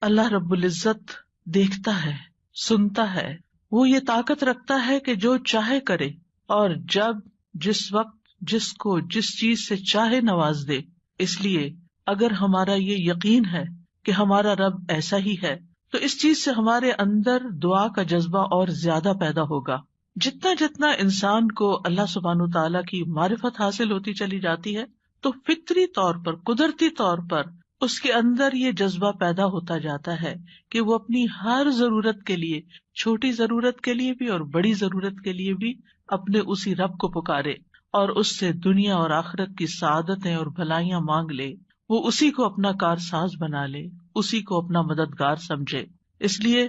اللہ رب العزت دیکھتا ہے، سنتا ہے، وہ یہ طاقت رکھتا ہے کہ جو چاہے کرے اور جب، جس وقت، جس کو جس چیز سے چاہے نواز دے۔ اس لیے اگر ہمارا یہ یقین ہے کہ ہمارا رب ایسا ہی ہے تو اس چیز سے ہمارے اندر دعا کا جذبہ اور زیادہ پیدا ہوگا۔ جتنا جتنا انسان کو اللہ سبحانہ تعالیٰ کی معرفت حاصل ہوتی چلی جاتی ہے تو فطری طور پر، قدرتی طور پر اس کے اندر یہ جذبہ پیدا ہوتا جاتا ہے کہ وہ اپنی ہر ضرورت کے لیے، چھوٹی ضرورت کے لیے بھی اور بڑی ضرورت کے لیے بھی اپنے اسی رب کو پکارے اور اس سے دنیا اور آخرت کی سعادتیں اور بھلائیاں مانگ لے۔ وہ اسی کو اپنا کارساز بنا لے، اسی کو اپنا مددگار سمجھے۔ اس لیے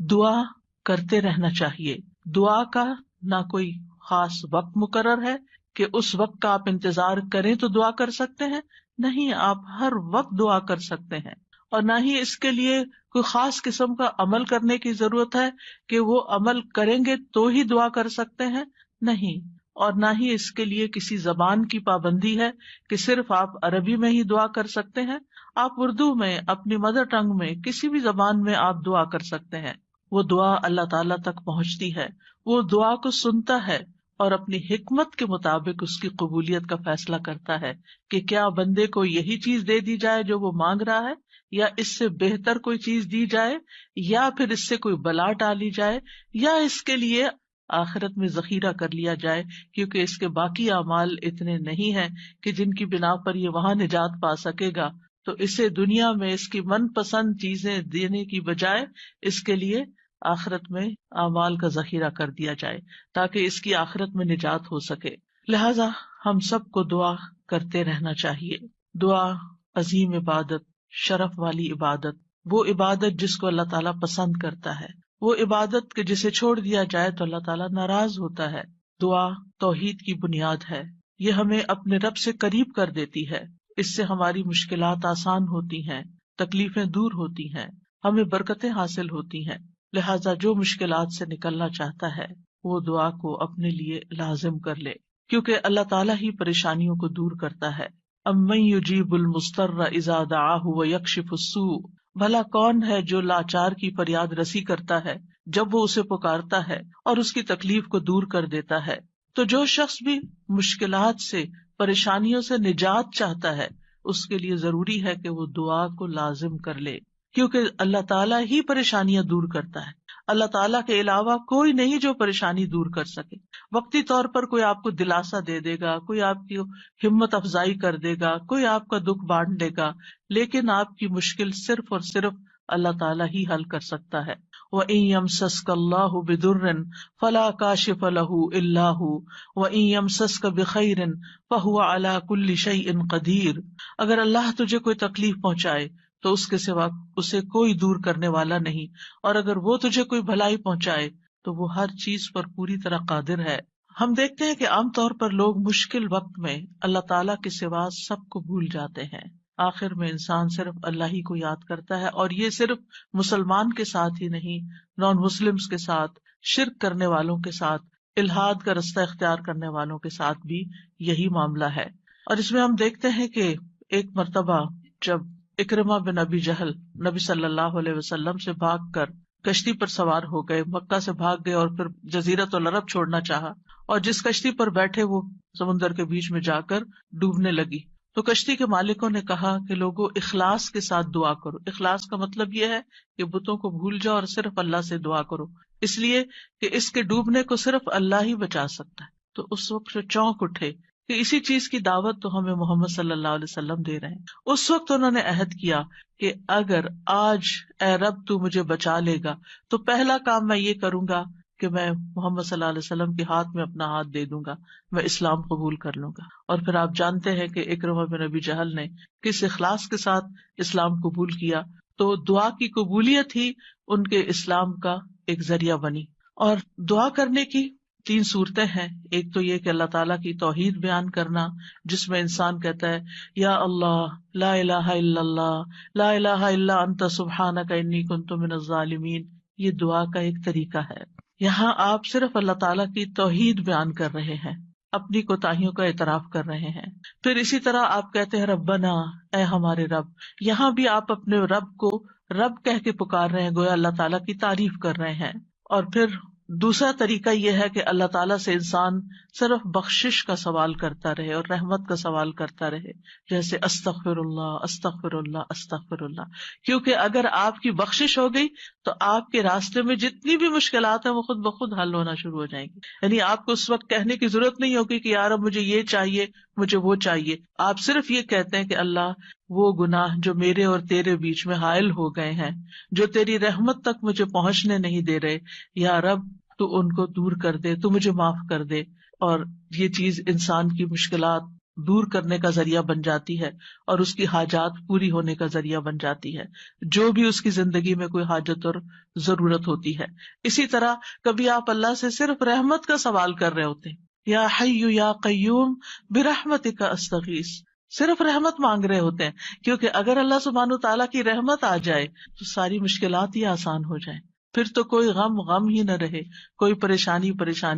دعا کرتے رہنا چاہیے۔ دعا کا نہ کوئی خاص وقت مقرر ہے کہ اس وقت کا آپ انتظار کریں تو دعا کر سکتے ہیں، نہیں، آپ ہر وقت دعا کر سکتے ہیں۔ اور نہ ہی اس کے لیے کوئی خاص قسم کا عمل کرنے کی ضرورت ہے کہ وہ عمل کریں گے تو ہی دعا کر سکتے ہیں، نہیں۔ اور نہ ہی اس کے لیے کسی زبان کی پابندی ہے کہ صرف آپ عربی میں ہی دعا کر سکتے ہیں۔ آپ اردو میں، اپنی مدر ٹنگ میں، کسی بھی زبان میں آپ دعا کر سکتے ہیں۔ وہ دعا اللہ تعالیٰ تک پہنچتی ہے، وہ دعا کو سنتا ہے اور اپنی حکمت کے مطابق اس کی قبولیت کا فیصلہ کرتا ہے کہ کیا بندے کو یہی چیز دے دی جائے جو وہ مانگ رہا ہے، یا اس سے بہتر کوئی چیز دی جائے، یا پھر اس سے کوئی بلا ٹالی جائے، یا اس کے لیے آخرت میں ذخیرہ کر لیا جائے، کیونکہ اس کے باقی اعمال اتنے نہیں ہیں کہ جن کی بنا پر یہ وہاں نجات پا سکے گا، تو اسے دنیا میں اس کی من پسند چیزیں دینے کی بجائے اس کے لیے آخرت میں اعمال کا ذخیرہ کر دیا جائے تاکہ اس کی آخرت میں نجات ہو سکے۔ لہذا ہم سب کو دعا کرتے رہنا چاہیے۔ دعا عظیم عبادت، شرف والی عبادت، وہ عبادت جس کو اللہ تعالیٰ پسند کرتا ہے، وہ عبادت کہ جسے چھوڑ دیا جائے تو اللہ تعالیٰ ناراض ہوتا ہے۔ دعا توحید کی بنیاد ہے، یہ ہمیں اپنے رب سے قریب کر دیتی ہے، اس سے ہماری مشکلات آسان ہوتی ہیں، تکلیفیں دور ہوتی ہیں، ہمیں برکتیں حاصل ہوتی ہیں۔ لہذا جو مشکلات سے نکلنا چاہتا ہے وہ دعا کو اپنے لیے لازم کر لے، کیونکہ اللہ تعالیٰ ہی پریشانیوں کو دور کرتا ہے۔ امن یجیب المضطر اذا دعاہ ویکشف السوء، بھلا کون ہے جو لاچار کی فریاد رسی کرتا ہے جب وہ اسے پکارتا ہے اور اس کی تکلیف کو دور کر دیتا ہے۔ تو جو شخص بھی مشکلات سے، پریشانیوں سے نجات چاہتا ہے اس کے لیے ضروری ہے کہ وہ دعا کو لازم کر لے، کیونکہ اللہ تعالیٰ ہی پریشانیاں دور کرتا ہے۔ اللہ تعالیٰ کے علاوہ کوئی نہیں جو پریشانی دور کر سکے۔ وقتی طور پر کوئی آپ کو دلاسا دے دے گا، کوئی آپ کی ہمت افزائی کر دے گا، کوئی آپ کا دکھ بانٹ دے گا، لیکن آپ کی مشکل صرف اور صرف اللہ تعالیٰ ہی حل کر سکتا ہے۔ وَإِن يَمْسَسْكَ اللَّهُ بِضُرٍّ فَلَا كَاشِفَ لَهُ إِلَّا هُوَ وَإِن يَمْسَسْكَ بِخَيْرٍ فَهُوَ عَلَى كُلِّ شَيْءٍ قَدِيرٌ، اگر اللہ تجھے کوئی تکلیف پہنچائے تو اس کے سوا اسے کوئی دور کرنے والا نہیں، اور اگر وہ تجھے کوئی بھلائی پہنچائے تو وہ ہر چیز پر پوری طرح قادر ہے۔ ہم دیکھتے ہیں کہ عام طور پر لوگ مشکل وقت میں اللہ تعالیٰ کے سوا سب کو بھول جاتے ہیں، آخر میں انسان صرف اللہ ہی کو یاد کرتا ہے، اور یہ صرف مسلمان کے ساتھ ہی نہیں، نان مسلمز کے ساتھ، شرک کرنے والوں کے ساتھ، الحاد کا رستہ اختیار کرنے والوں کے ساتھ بھی یہی معاملہ ہے۔ اور اس میں ہم دیکھتے ہیں کہ ایک مرتبہ جب اکرمہ بن ابی جہل نبی صلی اللہ علیہ وسلم سے بھاگ کر کشتی پر سوار ہو گئے، مکہ سے بھاگ گئے اور پھر جزیرۃ العرب چھوڑنا چاہا، اور جس کشتی پر بیٹھے وہ سمندر کے بیچ میں جا کر ڈوبنے لگی، تو کشتی کے مالکوں نے کہا کہ لوگوں اخلاص کے ساتھ دعا کرو۔ اخلاص کا مطلب یہ ہے کہ بتوں کو بھول جاؤ اور صرف اللہ سے دعا کرو، اس لیے کہ اس کے ڈوبنے کو صرف اللہ ہی بچا سکتا ہے۔ تو اس وقت وہ چونک اٹھے کہ اسی چیز کی دعوت تو ہمیں محمد صلی اللہ علیہ وسلم دے رہے ہیں۔ اس وقت انہوں نے عہد کیا کہ اگر آج اے رب تو مجھے بچا لے گا تو پہلا کام میں یہ کروں گا کہ میں محمد صلی اللہ علیہ وسلم کے ہاتھ میں اپنا ہاتھ دے دوں گا، میں اسلام قبول کر لوں گا۔ اور پھر آپ جانتے ہیں کہ اکرمہ بن ابی جہل نے کس اخلاص کے ساتھ اسلام قبول کیا، تو دعا کی قبولیت ہی ان کے اسلام کا ایک ذریعہ بنی۔ اور دعا کرنے کی 3 صورتیں ہیں۔ ایک تو یہ کہ اللہ تعالیٰ کی توحید بیان کرنا، جس میں انسان کہتا ہے یا اللہ لا الہ الا اللہ لا الہ الا انت سبحانک انی کنت من الظالمین، یہ دعا کا ایک طریقہ ہے۔ یہاں آپ صرف اللہ تعالیٰ کی توحید بیان کر رہے ہیں، اپنی کوتاہیوں کا اعتراف کر رہے ہیں. پھر اسی طرح آپ کہتے ہیں ربنا، اے ہمارے رب. یہاں بھی آپ اپنے رب کو رب کہہ کے پکار رہے ہیں، گویا اللہ تعالیٰ کی تعریف کر رہے ہیں. اور پھر دوسرا طریقہ یہ ہے کہ اللہ تعالیٰ سے انسان صرف بخشش کا سوال کرتا رہے اور رحمت کا سوال کرتا رہے، جیسے استغفر اللہ استغفر اللہ استغفر اللہ. کیونکہ اگر آپ کی بخشش ہو گئی تو آپ کے راستے میں جتنی بھی مشکلات ہیں وہ خود بخود حل ہونا شروع ہو جائیں گی. یعنی آپ کو اس وقت کہنے کی ضرورت نہیں ہوگی کہ یار اب مجھے یہ چاہیے، مجھے وہ چاہیے. آپ صرف یہ کہتے ہیں کہ اللہ وہ گناہ جو میرے اور تیرے بیچ میں حائل ہو گئے ہیں، جو تیری رحمت تک مجھے پہنچنے نہیں دے رہے، یا رب تو ان کو دور کر دے، تو مجھے معاف کر دے. اور یہ چیز انسان کی مشکلات دور کرنے کا ذریعہ بن جاتی ہے اور اس کی حاجات پوری ہونے کا ذریعہ بن جاتی ہے، جو بھی اس کی زندگی میں کوئی حاجت اور ضرورت ہوتی ہے. اسی طرح کبھی آپ اللہ سے صرف رحمت کا سوال کر رہے ہوتے ہیں، یا حی یا قیوم برحمتک استغیث، صرف رحمت مانگ رہے ہوتے ہیں. کیونکہ اگر اللہ سبحانہ تعالیٰ کی رحمت آ جائے تو ساری مشکلات ہی آسان ہو جائیں، پھر تو کوئی غم ہی نہ رہے، کوئی پریشانی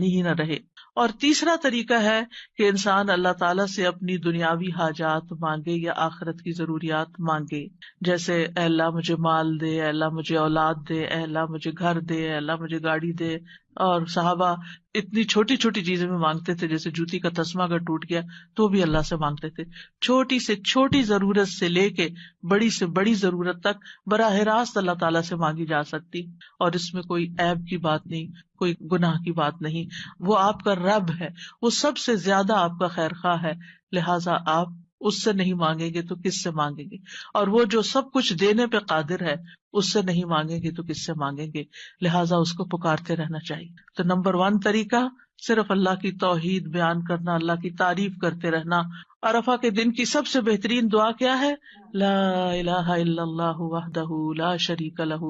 ہی نہ رہے. اور تیسرا طریقہ ہے کہ انسان اللہ تعالیٰ سے اپنی دنیاوی حاجات مانگے یا آخرت کی ضروریات مانگے، جیسے اے اللہ مجھے مال دے، اے اللہ مجھے اولاد دے، اے اللہ مجھے گھر دے، اے اللہ مجھے گاڑی دے. اور صحابہ اتنی چھوٹی چھوٹی چیزیں بھی مانگتے تھے، جیسے جوتی کا تسمہ اگر ٹوٹ گیا تو بھی اللہ سے مانگتے تھے. چھوٹی سے چھوٹی ضرورت سے لے کے بڑی سے بڑی ضرورت تک براہ راست اللہ تعالیٰ سے مانگی جا سکتی، اور اس میں کوئی عیب کی بات نہیں، کوئی گناہ کی بات نہیں. وہ آپ کا رب ہے، وہ سب سے زیادہ آپ کا خیر خواہ ہے، لہٰذا آپ اس سے نہیں مانگیں گے تو کس سے مانگیں گے؟ اور وہ جو سب کچھ دینے پہ قادر ہے، اس سے نہیں مانگیں گے تو کس سے مانگیں گے؟ لہٰذا اس کو پکارتے رہنا چاہیے. تو نمبر 1 طریقہ صرف اللہ کی توحید بیان کرنا، اللہ کی تعریف کرتے رہنا. عرفہ کے دن کی سب سے بہترین دعا کیا ہے؟ لا الہ الا اللہ وحدہ لا شریک لہ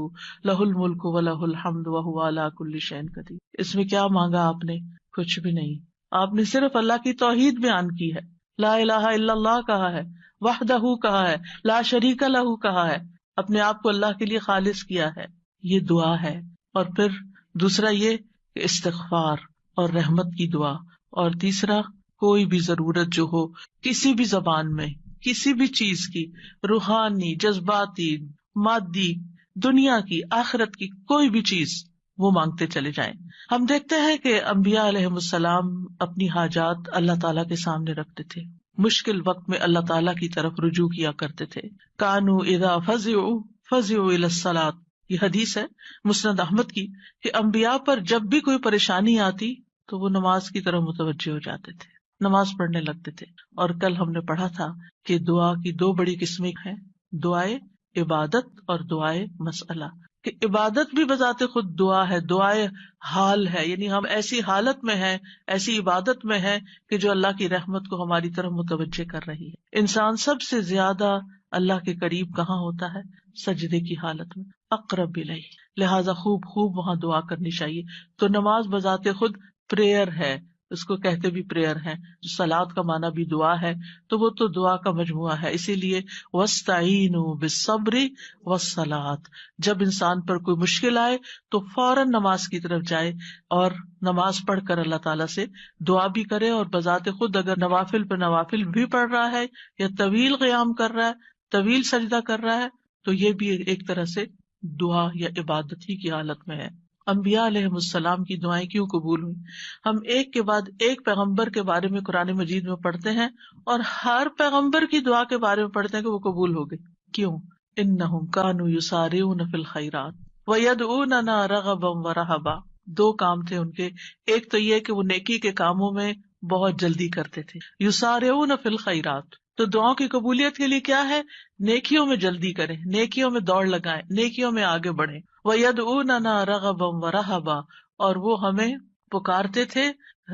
لہ الملک ولہ الحمد وہو علی کل شیء قدیر. اس میں کیا مانگا آپ نے؟ کچھ بھی نہیں. آپ نے صرف اللہ کی توحید بیان کی ہے، لا الہ الا اللہ کہا ہے، وحدہ کہا ہے، لا شریک لہ کہا ہے، اپنے آپ کو اللہ کے لیے خالص کیا ہے. یہ دعا ہے. اور پھر دوسرا یہ کہ استغفار اور رحمت کی دعا. اور تیسرا کوئی بھی ضرورت جو ہو کسی بھی زبان میں، کسی بھی چیز کی، روحانی، جذباتی، مادی، دنیا کی، آخرت کی، کوئی بھی چیز وہ مانگتے چلے جائیں. ہم دیکھتے ہیں کہ انبیاء علیہم السلام اپنی حاجات اللہ تعالیٰ کے سامنے رکھتے تھے، مشکل وقت میں اللہ تعالیٰ کی طرف رجوع کیا کرتے تھے. کانوا اذا فزعوا الی الصلاۃ، یہ حدیث ہے مسند احمد کی، کہ انبیاء پر جب بھی کوئی پریشانی آتی تو وہ نماز کی طرف متوجہ ہو جاتے تھے، نماز پڑھنے لگتے تھے. اور کل ہم نے پڑھا تھا کہ دعا کی 2 بڑی قسمیں ہیں، دعائے عبادت اور دعائے مسئلہ. کہ عبادت بھی بذات خود دعا ہے، دعائے حال ہے، یعنی ہم ایسی حالت میں ہیں، ایسی عبادت میں ہیں کہ جو اللہ کی رحمت کو ہماری طرف متوجہ کر رہی ہے. انسان سب سے زیادہ اللہ کے قریب کہاں ہوتا ہے؟ سجدے کی حالت میں، اقرب الیہ. لہٰذا خوب وہاں دعا کرنی چاہیے. تو نماز بذات خود پریئر ہے، اس کو کہتے بھی پریئر ہے. صلاۃ کا معنی بھی دعا ہے، تو وہ تو دعا کا مجموعہ ہے. اسی لیے وَاسْتَعِینُوا بِالصَّبْرِ وَالصَّلَاۃِ، جب انسان پر کوئی مشکل آئے تو فوراً نماز کی طرف جائے اور نماز پڑھ کر اللہ تعالیٰ سے دعا بھی کرے. اور بذات خود اگر نوافل پہ نوافل بھی پڑھ رہا ہے یا طویل قیام کر رہا ہے، طویل سجدہ کر رہا ہے، تو یہ بھی ایک طرح سے دعا یا عبادت ہی کی حالت میں ہے. انبیاء علیہم السلام کی دعائیں کیوں قبول ہوئی؟ ہم ایک کے بعد ایک پیغمبر کے بارے میں قرآن مجید میں پڑھتے ہیں، اور ہر پیغمبر کی دعا کے بارے میں پڑھتے ہیں کہ وہ قبول ہو گئی. کیوں؟ انہم کانوا یسارعون فی الخیرات ویدعوننا رغبا ورہبا. 2 کام تھے ان کے. ایک تو یہ کہ وہ نیکی کے کاموں میں بہت جلدی کرتے تھے، یسارعون فی الخیرات. تو دعاؤں کی قبولیت کے لیے کیا ہے؟ نیکیوں میں جلدی کریں، نیکیوں میں دوڑ لگائیں، نیکیوں میں آگے بڑھیں. وَيَدْعُونَنَا رَغَبًا وَرَهَبًا، اور وہ ہمیں پکارتے تھے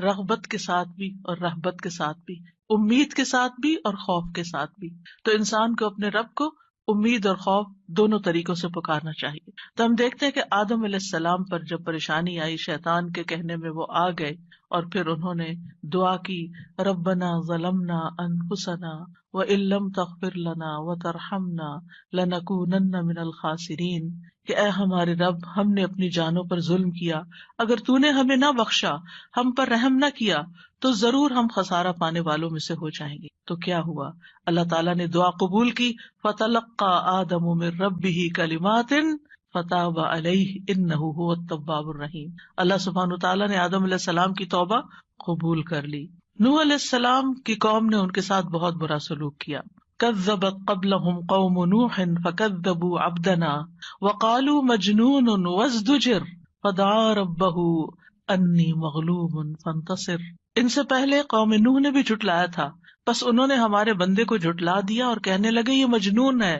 رغبت کے ساتھ بھی اور رہبت کے ساتھ بھی، امید کے ساتھ بھی اور خوف کے ساتھ بھی. تو انسان کو اپنے رب کو امید اور خوف دونوں طریقوں سے پکارنا چاہیے. تو ہم دیکھتے ہیں کہ آدم علیہ السلام پر جب پریشانی آئی، شیطان کے کہنے میں وہ آ گئے اور پھر انہوں نے دعا کی، ربنا ظلمنا انفسنا وان لم تغفر لنا وترحمنا لنکونن من الخاسرین، کہ اے ہمارے رب، ہم نے اپنی جانوں پر ظلم کیا، اگر تو نے ہمیں نہ بخشا، ہم پر رحم نہ کیا، تو ضرور ہم خسارہ پانے والوں میں سے ہو جائیں گے. تو کیا ہوا؟ اللہ تعالیٰ نے دعا قبول کی. فَتَلَقَّى آدَمُ مِن رَبِّهِ كَلِمَاتٍ فَتَابَ عَلَيْهِ إِنَّهُ هُوَ التَّوَّابُ الرَّحِيمُ. اللہ سبحانہ تعالیٰ نے آدم علیہ السلام کی توبہ قبول کر لی. نوح علیہ السلام کی قوم نے ان کے ساتھ بہت برا سلوک کیا. كذبت قبلهم قوم نوح فكذبوا عبدنا وقالوا مجنون وازدجر فدعا ربه انی مغلوب فانتصر. ان سے پہلے قوم نوح نے بھی جھٹلایا تھا، بس انہوں نے ہمارے بندے کو جھٹلا دیا اور کہنے لگے یہ مجنون ہے،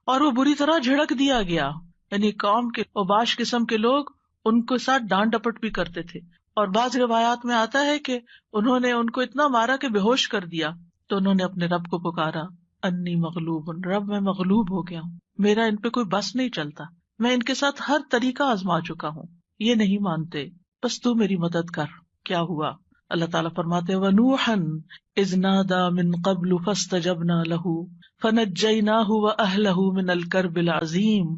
اور وہ بری طرح جھڑک دیا گیا. یعنی قوم کے اوباش قسم کے لوگ ان کے ساتھ ڈانٹ ڈپٹ بھی کرتے تھے. اور بعض روایات میں آتا ہے کہ انہوں نے ان کو اتنا مارا کہ بے ہوش کر دیا. تو انہوں نے اپنے رب کو پکارا، انی مغلوب، رب میں مغلوب ہو گیا ہوں، میرا ان پہ کوئی بس نہیں چلتا، میں ان کے ساتھ ہر طریقہ آزما چکا ہوں، یہ نہیں مانتے، بس تو میری مدد کر. کیا ہوا؟ اللہ تعالیٰ فرماتے ہیں وَنُوحًا إِذْ نَادَى مِن قَبْلُ فَاسْتَجَبْنَا لَهُ فَنَجَّيْنَاهُ وَأَهْلَهُ مِنَ الْكَرْبِ الْعَظِيمِ.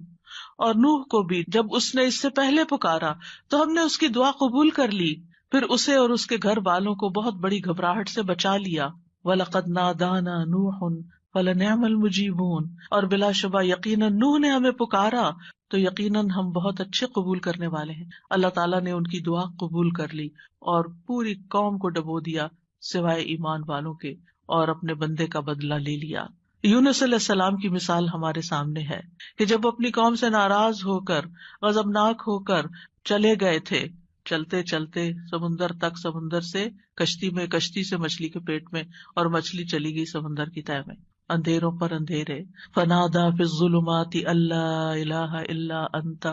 اور نوح کو بھی جب اس نے اس سے پہلے پکارا تو ہم نے اس کی دعا قبول کر لی، پھر اسے اور اس کے گھر والوں کو بہت بڑی گھبراہٹ سے بچا لیا. وَلَقَدْ نَادَانَا نُوحٌ فَلَنِعْمَ الْمُجِيبُونَ. اور بلا شبہ یقیناً نوح نے ہمیں پکارا تو یقیناً ہم بہت اچھے قبول کرنے والے ہیں. اللہ تعالیٰ نے ان کی دعا قبول کر لی اور پوری قوم کو ڈبو دیا سوائے ایمان والوں کے، اور اپنے بندے کا بدلہ لے لیا. یونس علیہ السلام کی مثال ہمارے سامنے ہے کہ جب اپنی قوم سے ناراض ہو کر، غضبناک ہو کر چلے گئے تھے، چلتے چلتے سمندر تک، سمندر سے کشتی میں، کشتی سے مچھلی کے پیٹ میں، اور مچھلی چلی گئی سمندر کی تہہ میں، اندھیروں پر اندھیرے. فنادا فی الظلمات اللہ الہ الا انت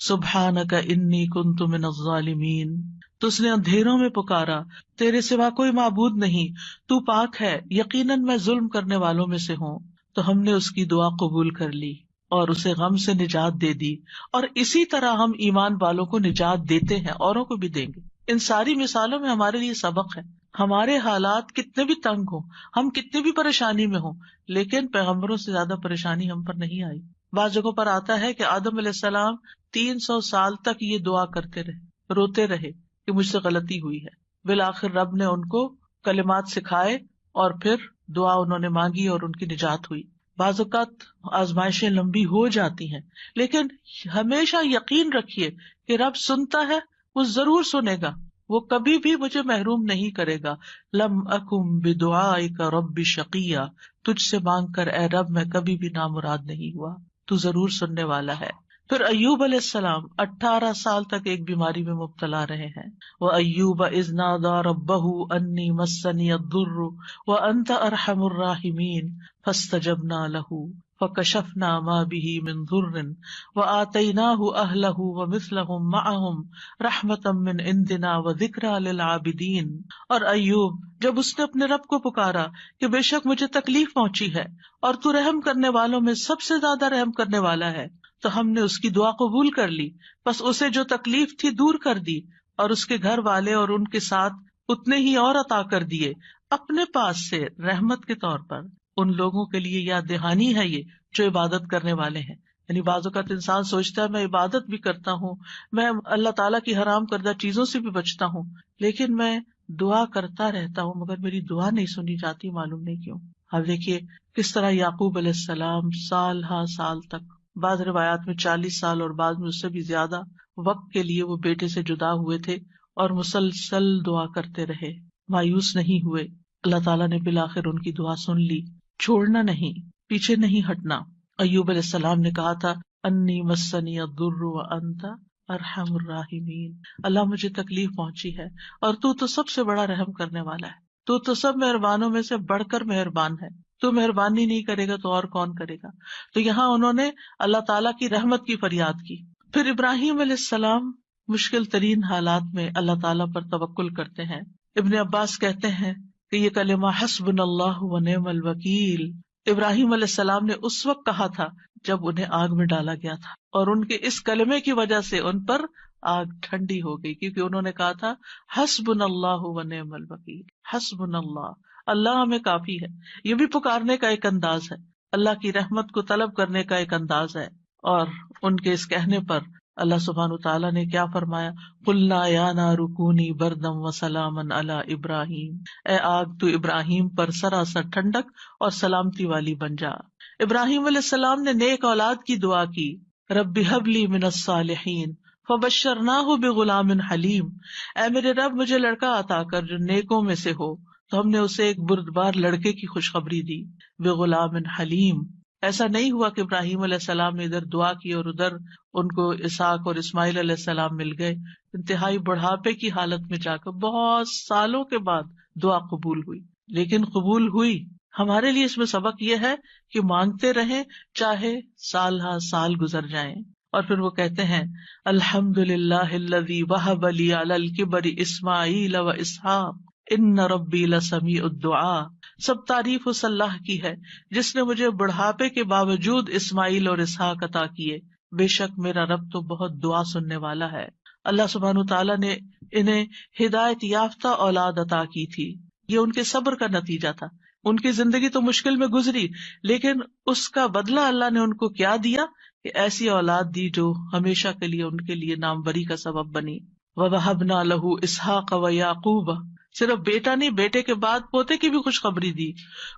سبحانک انی کنت من الظالمین. تو اس نے اندھیروں میں پکارا، تیرے سوا کوئی معبود نہیں، تو پاک ہے، یقیناً میں ظلم کرنے والوں میں سے ہوں. تو ہم نے اس کی دعا قبول کر لی اور اسے غم سے نجات دے دی، اور اسی طرح ہم ایمان والوں کو نجات دیتے ہیں، اوروں کو بھی دیں گے. ان ساری مثالوں میں ہمارے لیے سبق ہے. ہمارے حالات کتنے بھی تنگ ہوں، ہم کتنی بھی پریشانی میں ہوں، لیکن پیغمبروں سے زیادہ پریشانی ہم پر نہیں آئی. بعض جگہوں پر آتا ہے کہ آدم علیہ السلام 300 سال تک یہ دعا کرتے رہے، روتے رہے کہ مجھ سے غلطی ہوئی ہے. بالآخر رب نے ان کو کلمات سکھائے اور پھر دعا انہوں نے مانگی اور ان کی نجات ہوئی. بعض اوقات آزمائشیں لمبی ہو جاتی ہیں، لیکن ہمیشہ یقین رکھیے کہ رب سنتا ہے، وہ ضرور سنے گا، وہ کبھی بھی مجھے محروم نہیں کرے گا. لم اکم بدعائک رب شقیہ، تجھ سے مانگ کر اے رب میں کبھی بھی نامراد نہیں ہوا، تو ضرور سننے والا ہے. پھر ایوب علیہ السلام 18 سال تک ایک بیماری میں مبتلا رہے ہیں. وَأَيُّوبَ إِذْ نَادَى رَبَّهُ أَنِّي مَسَّنِيَ الضُّرُّ وَأَنْتَ أَرْحَمُ الرَّاحِمِينَ فَاسْتَجَبْنَا لَهُ فَكَشَفْنَا مَا بِهِ مِنْ ضُرٍّ وَآتَيْنَاهُ أَهْلَهُ وَمِثْلَهُمْ مَعَهُمْ رَحْمَةً مِّنْ عِنْدِنَا وَذِكْرَىٰ لِلْعَابِدِينَ. اور ایوب جب اس نے اپنے رب کو پکارا کہ بے شک مجھے تکلیف پہنچی ہے اور تو رحم کرنے والوں میں سب سے زیادہ رحم کرنے والا ہے، تو ہم نے اس کی دعا قبول کر لی، بس اسے جو تکلیف تھی دور کر دی، اور اس کے گھر والے اور ان کے ساتھ اتنے ہی اور عطا کر دیے اپنے پاس سے رحمت کے طور پر. ان لوگوں کے لیے یاد دہانی ہے یہ جو عبادت کرنے والے ہیں. یعنی بعض اوقات انسان سوچتا ہے میں عبادت بھی کرتا ہوں، میں اللہ تعالیٰ کی حرام کردہ چیزوں سے بھی بچتا ہوں، لیکن میں دعا کرتا رہتا ہوں مگر میری دعا نہیں سنی جاتی، معلوم نہیں کیوں. اب دیکھیے کس طرح یعقوب علیہ السلام سال ہا سال تک، بعض روایات میں 40 سال اور بعض میں اس سے بھی زیادہ وقت کے لیے وہ بیٹے سے جدا ہوئے تھے، اور مسلسل دعا کرتے رہے، مایوس نہیں ہوئے. اللہ تعالیٰ نے بالآخر ان کی دعا سن لی. چھوڑنا نہیں، پیچھے نہیں ہٹنا. ایوب علیہ السلام نے کہا تھا انی مسنی الضر وانت ارحم الراحمین، اللہ مجھے تکلیف پہنچی ہے اور تو سب سے بڑا رحم کرنے والا ہے، تو سب مہربانوں میں سے بڑھ کر مہربان ہے، تو مہربانی نہیں کرے گا تو اور کون کرے گا. تو یہاں انہوں نے اللہ تعالیٰ کی رحمت کی فریاد کی. پھر ابراہیم علیہ السلام مشکل ترین حالات میں اللہ تعالیٰ پر توکل کرتے ہیں. ابن عباس کہتے ہیں کہ یہ کلمہ حسبنا اللہ و نعم الوکیل ابراہیم علیہ السلام نے اس وقت کہا تھا جب انہیں آگ میں ڈالا گیا تھا، اور ان کے اس کلمے کی وجہ سے ان پر آگ ٹھنڈی ہو گئی، کیونکہ انہوں نے کہا تھا حسبنا اللہ و نعم الوکیل، حسبنا اللہ، اللہ ہمیں کافی ہے۔ یہ بھی پکارنے کا ایک انداز ہے، اللہ کی رحمت کو طلب کرنے کا ایک انداز ہے۔ اور ان کے اس کہنے پر اللہ سبحانہ تعالیٰ نے کیا فرمایا، قلنا یا نار کونی بردم وسلاما علی ابراہیم، اے آگ تو ابراہیم پر سراسر ٹھنڈک اور سلامتی والی بن جا۔ ابراہیم علیہ السلام نے نیک اولاد کی دعا کی، رب ہب لی من الصالحین فبشرناہ بغلام حلیم، اے میرے رب مجھے لڑکا عطا کر جو نیکوں میں سے ہو، تو ہم نے اسے ایک بردبار لڑکے کی خوشخبری دی، بغلام حلیم۔ ایسا نہیں ہوا کہ ابراہیم علیہ السلام نے ادھر دعا کی اور ادھر ان کو اسحاق اور اسماعیل علیہ السلام مل گئے، انتہائی بڑھاپے کی حالت میں جا کر بہت سالوں کے بعد دعا قبول ہوئی، لیکن قبول ہوئی۔ ہمارے لیے اس میں سبق یہ ہے کہ مانگتے رہیں چاہے سال ہا سال گزر جائیں۔ اور پھر وہ کہتے ہیں الحمدللہ الذی وہب لی علی الکبر اسماعیل و اسحاق ان ربی لسمیع الدعاء، سب تعریف اس اللہ کی ہے جس نے مجھے بڑھاپے کے باوجود اسماعیل اور اسحاق عطا کیے، بے شک میرا رب تو بہت دعا سننے والا ہے۔ اللہ سبحانہ تعالیٰ نے انہیں ہدایت یافتہ اولاد عطا کی تھی، یہ ان کے صبر کا نتیجہ تھا۔ ان کی زندگی تو مشکل میں گزری، لیکن اس کا بدلہ اللہ نے ان کو کیا دیا کہ ایسی اولاد دی جو ہمیشہ کے لیے ان کے لیے ناموری کا سبب بنی۔ وَوَهَبْنَا لَهُ إِسْحَاقَ وَيَعْقُوبَ، صرف بیٹا نہیں، بیٹے کے بعد پوتے کی بھی خوشخبری دی۔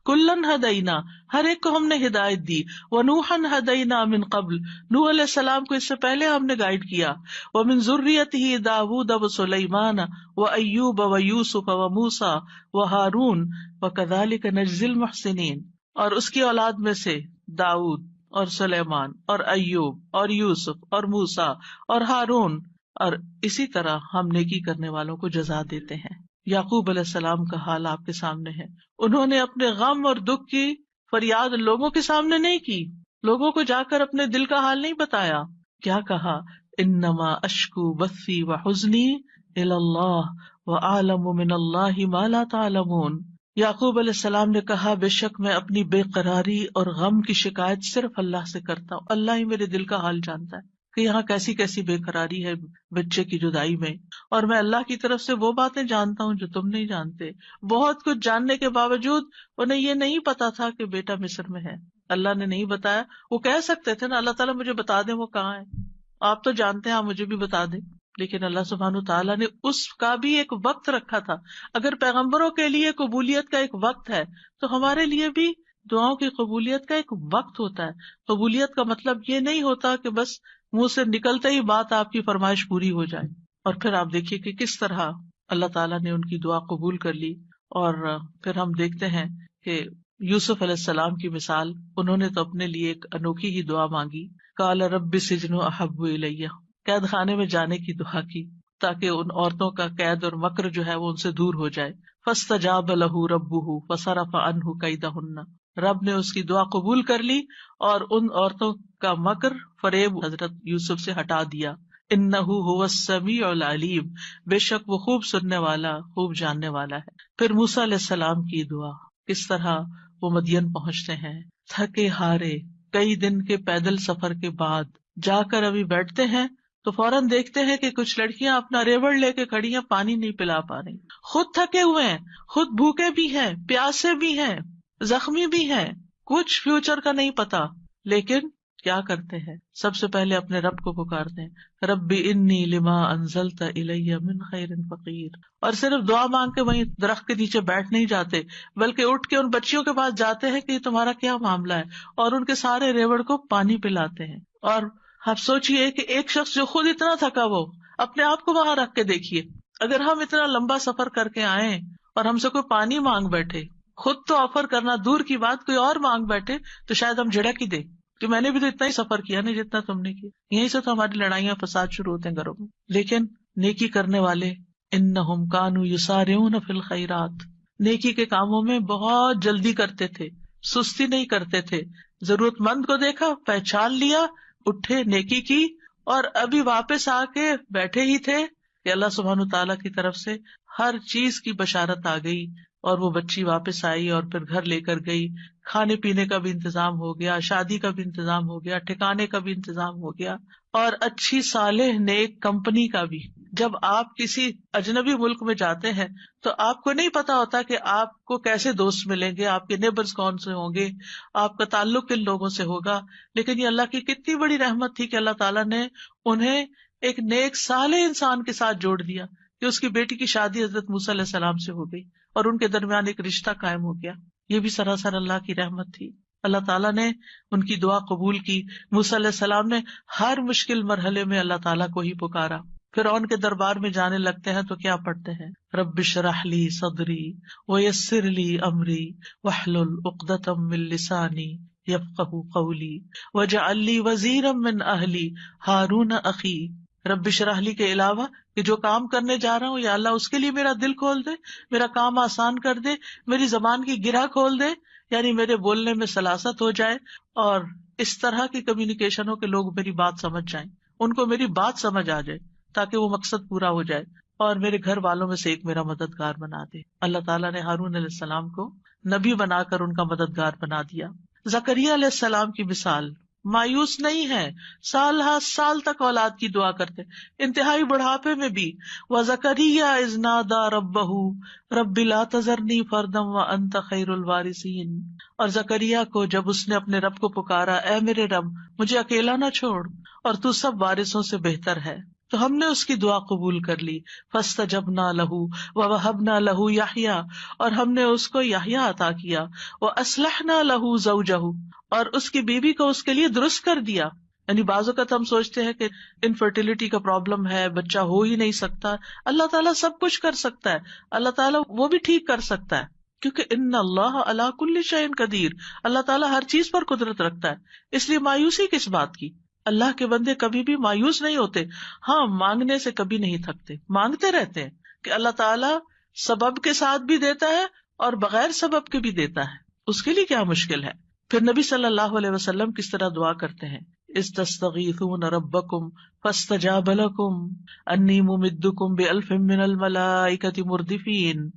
کلن ہدینا، ہر ایک کو ہم نے ہدایت دی۔ ونوحا ہدینا من قبل، نوح علیہ السلام کو اس سے پہلے ہم نے گائیڈ کیا۔ ومن ذریتہ داود وسلیمان وایوب ویوسف وموسیٰ وہارون وکذلک نجزی المحسنین، اور اس کی اولاد میں سے داؤد اور سلیمان اور ایوب اور یوسف اور موسیٰ اور ہارون، اور اسی طرح ہم نیکی کرنے والوں کو جزا دیتے ہیں۔ یعقوب علیہ السلام کا حال آپ کے سامنے ہے، انہوں نے اپنے غم اور دکھ کی فریاد لوگوں کے سامنے نہیں کی، لوگوں کو جا کر اپنے دل کا حال نہیں بتایا۔ کیا کہا، انما اشکو بثی وحزنی الی اللہ واعلم من اللہ ما لا تعلمون۔ یعقوب علیہ السلام نے کہا، بے شک میں اپنی بے قراری اور غم کی شکایت صرف اللہ سے کرتا ہوں، اللہ ہی میرے دل کا حال جانتا ہے کہ یہاں کیسی کیسی بے قراری ہے بچے کی جدائی میں، اور میں اللہ کی طرف سے وہ باتیں جانتا ہوں جو تم نہیں جانتے۔ بہت کچھ جاننے کے باوجود انہیں یہ نہیں پتا تھا کہ بیٹا مصر میں ہے، اللہ نے نہیں بتایا۔ وہ کہہ سکتے تھے نا، اللہ تعالیٰ مجھے بتا دیں وہ کہاں ہے، آپ تو جانتے ہیں، آپ مجھے بھی بتا دیں، لیکن اللہ سبحانہ تعالیٰ نے اس کا بھی ایک وقت رکھا تھا۔ اگر پیغمبروں کے لیے قبولیت کا ایک وقت ہے تو ہمارے لیے بھی دعاؤں کی قبولیت کا ایک وقت ہوتا ہے۔ قبولیت کا مطلب یہ نہیں ہوتا کہ بس منہ سے نکلتے ہی بات آپ کی فرمائش پوری ہو جائے۔ اور پھر آپ دیکھیے کہ کس طرح اللہ تعالیٰ نے ان کی دعا قبول کر لی۔ اور پھر ہم دیکھتے ہیں کہ یوسف علیہ السلام کی مثال، انہوں نے تو اپنے لیے ایک انوکھی ہی دعا مانگی، قال رب السجن احب الی، قید خانے میں جانے کی دعا کی تاکہ ان عورتوں کا قید اور مکر جو ہے وہ ان سے دور ہو جائے۔ فاستجاب له ربه فصرف عنه کیدہن، رب نے اس کی دعا قبول کر لی اور ان عورتوں کا مکر فریب حضرت یوسف سے ہٹا دیا۔ انہ هو السمیع العلیم، بے شک وہ خوب سننے والا، خوب جاننے والا ہے۔ پھر موسیٰ علیہ السلام کی دعا، کس طرح وہ مدین پہنچتے ہیں تھکے ہارے، کئی دن کے پیدل سفر کے بعد جا کر ابھی بیٹھتے ہیں تو فوراً دیکھتے ہیں کہ کچھ لڑکیاں اپنا ریوڑ لے کے کھڑی ہیں، پانی نہیں پلا پا رہی، خود تھکے ہوئے ہیں، خود بھوکے بھی ہیں، پیاسے بھی ہیں، زخمی بھی ہیں، کچھ فیوچر کا نہیں پتا، لیکن کیا کرتے ہیں، سب سے پہلے اپنے رب کو پکارتے ہیں، رب انی لما انزلت الی من خیر فقیر، اور صرف دعا مانگ کے وہیں درخت کے نیچے بیٹھ نہیں جاتے، بلکہ اٹھ کے ان بچیوں کے پاس جاتے ہیں کہ یہ تمہارا کیا معاملہ ہے، اور ان کے سارے ریوڑ کو پانی پلاتے ہیں۔ اور آپ سوچئے کہ ایک شخص جو خود اتنا تھکا، وہ اپنے آپ کو وہاں رکھ کے دیکھیے، اگر ہم اتنا لمبا سفر کر کے آئیں اور ہم سے کوئی پانی مانگ بیٹھے، خود تو آفر کرنا دور کی بات، کوئی اور مانگ بیٹھے تو شاید ہم جھڑک ہی دیں کہ میں نے بھی تو اتنا ہی سفر کیا نہیں جتنا تم نے کیا۔ یہیں سے تو ہماری لڑائیاں فساد شروع ہوتے ہیں گھروں میں۔ لیکن نیکی کرنے والے انہم کانوا یسارعون فی الخیرات، نیکی کے کاموں میں بہت جلدی کرتے تھے، سستی نہیں کرتے تھے، ضرورت مند کو دیکھا، پہچان لیا، اٹھے، نیکی کی، اور ابھی واپس آ کے بیٹھے ہی تھے کہ اللہ سبحانہ تعالیٰ کی طرف سے ہر چیز کی بشارت آ گئی اور وہ بچی واپس آئی اور پھر گھر لے کر گئی. کھانے پینے کا بھی انتظام ہو گیا, شادی کا بھی انتظام ہو گیا, ٹھکانے کا بھی انتظام ہو گیا, اور اچھی صالح نیک کمپنی کا بھی. جب آپ کسی اجنبی ملک میں جاتے ہیں تو آپ کو نہیں پتا ہوتا کہ آپ کو کیسے دوست ملیں گے, آپ کے نیبرز کون سے ہوں گے, آپ کا تعلق کن لوگوں سے ہوگا. لیکن یہ اللہ کی کتنی بڑی رحمت تھی کہ اللہ تعالیٰ نے انہیں ایک نیک صالح انسان کے ساتھ جوڑ دیا کہ اس کی بیٹی کی شادی حضرت موسیٰ علیہ السلام سے ہو گئی اور ان کے درمیان ایک رشتہ قائم ہو گیا. یہ بھی سراسر اللہ کی رحمت تھی. اللہ تعالیٰ نے ان کی دعا قبول کی. موسیٰ علیہ السلام نے ہر مشکل مرحلے میں اللہ تعالیٰ کو ہی پکارا. فرعون کے دربار میں جانے لگتے ہیں تو کیا پڑھتے ہیں؟ رب اشرح لی صدری ویسر لی امری واحلل عقدۃ من لسانی یفقہوا قولی واجعل لی وزیرا من اہلی ہارون اخی. رب اشرح لی کے علاوہ کہ جو کام کرنے جا رہا ہوں یا اللہ اس کے لیے میرا دل کھول دے, میرا کام آسان کر دے, میری زبان کی گرہ کھول دے, یعنی میرے بولنے میں سلاست ہو جائے اور اس طرح کی کمیونیکیشن ہو کہ لوگ میری بات سمجھ جائیں, ان کو میری بات سمجھ آ جائے تاکہ وہ مقصد پورا ہو جائے, اور میرے گھر والوں میں سے ایک میرا مددگار بنا دے. اللہ تعالیٰ نے ہارون علیہ السلام کو نبی بنا کر ان کا مددگار بنا دیا. زکریا علیہ السلام کی مثال, مایوس نہیں ہے, سال ہر سال تک اولاد کی دعا کرتے, انتہائی بڑھاپے میں بھی. وَزَكَرِيَّا إِذْ نَادَىٰ رَبَّهُ رَبِّ لَا تَذَرْنِي فَرْدًا وَأَنْتَ خَيْرُ الْوَارِثِينَ. اور زکریا کو جب اس نے اپنے رب کو پکارا, اے میرے رب مجھے اکیلا نہ چھوڑ اور تو سب وارثوں سے بہتر ہے, تو ہم نے اس کی دعا قبول کر لی. فَاسْتَجَبْنَا لَهُ وَوَهَبْنَا لَهُ يَحْيَىٰ, اور ہم نے اس کو یحییٰ عطا کیا. وَأَصْلَحْنَا لَهُ زَوْجَهُ, اور اس کی بیوی کو اس کے لیے درست کر دیا. یعنی بعض اوقات ہم سوچتے ہیں کہ انفرٹیلٹی کا پرابلم ہے, بچہ ہو ہی نہیں سکتا. اللہ تعالیٰ سب کچھ کر سکتا ہے, اللہ تعالیٰ وہ بھی ٹھیک کر سکتا ہے, کیونکہ ان اللہ علی کل شیء قدیر, اللہ تعالیٰ ہر چیز پر قدرت رکھتا ہے. اس لیے مایوسی کس بات کی؟ اللہ کے بندے کبھی بھی مایوس نہیں ہوتے. ہاں, مانگنے سے کبھی نہیں تھکتے, مانگتے رہتے ہیں کہ اللہ تعالیٰ سبب کے ساتھ بھی دیتا ہے اور بغیر سبب کے بھی دیتا ہے, اس کے لیے کیا مشکل ہے. پھر نبی صلی اللہ علیہ وسلم کس طرح دعا کرتے ہیں, استستغیثون ربکم فاستجاب لکم انی ممدکم بألف من الملائکۃ مردفین.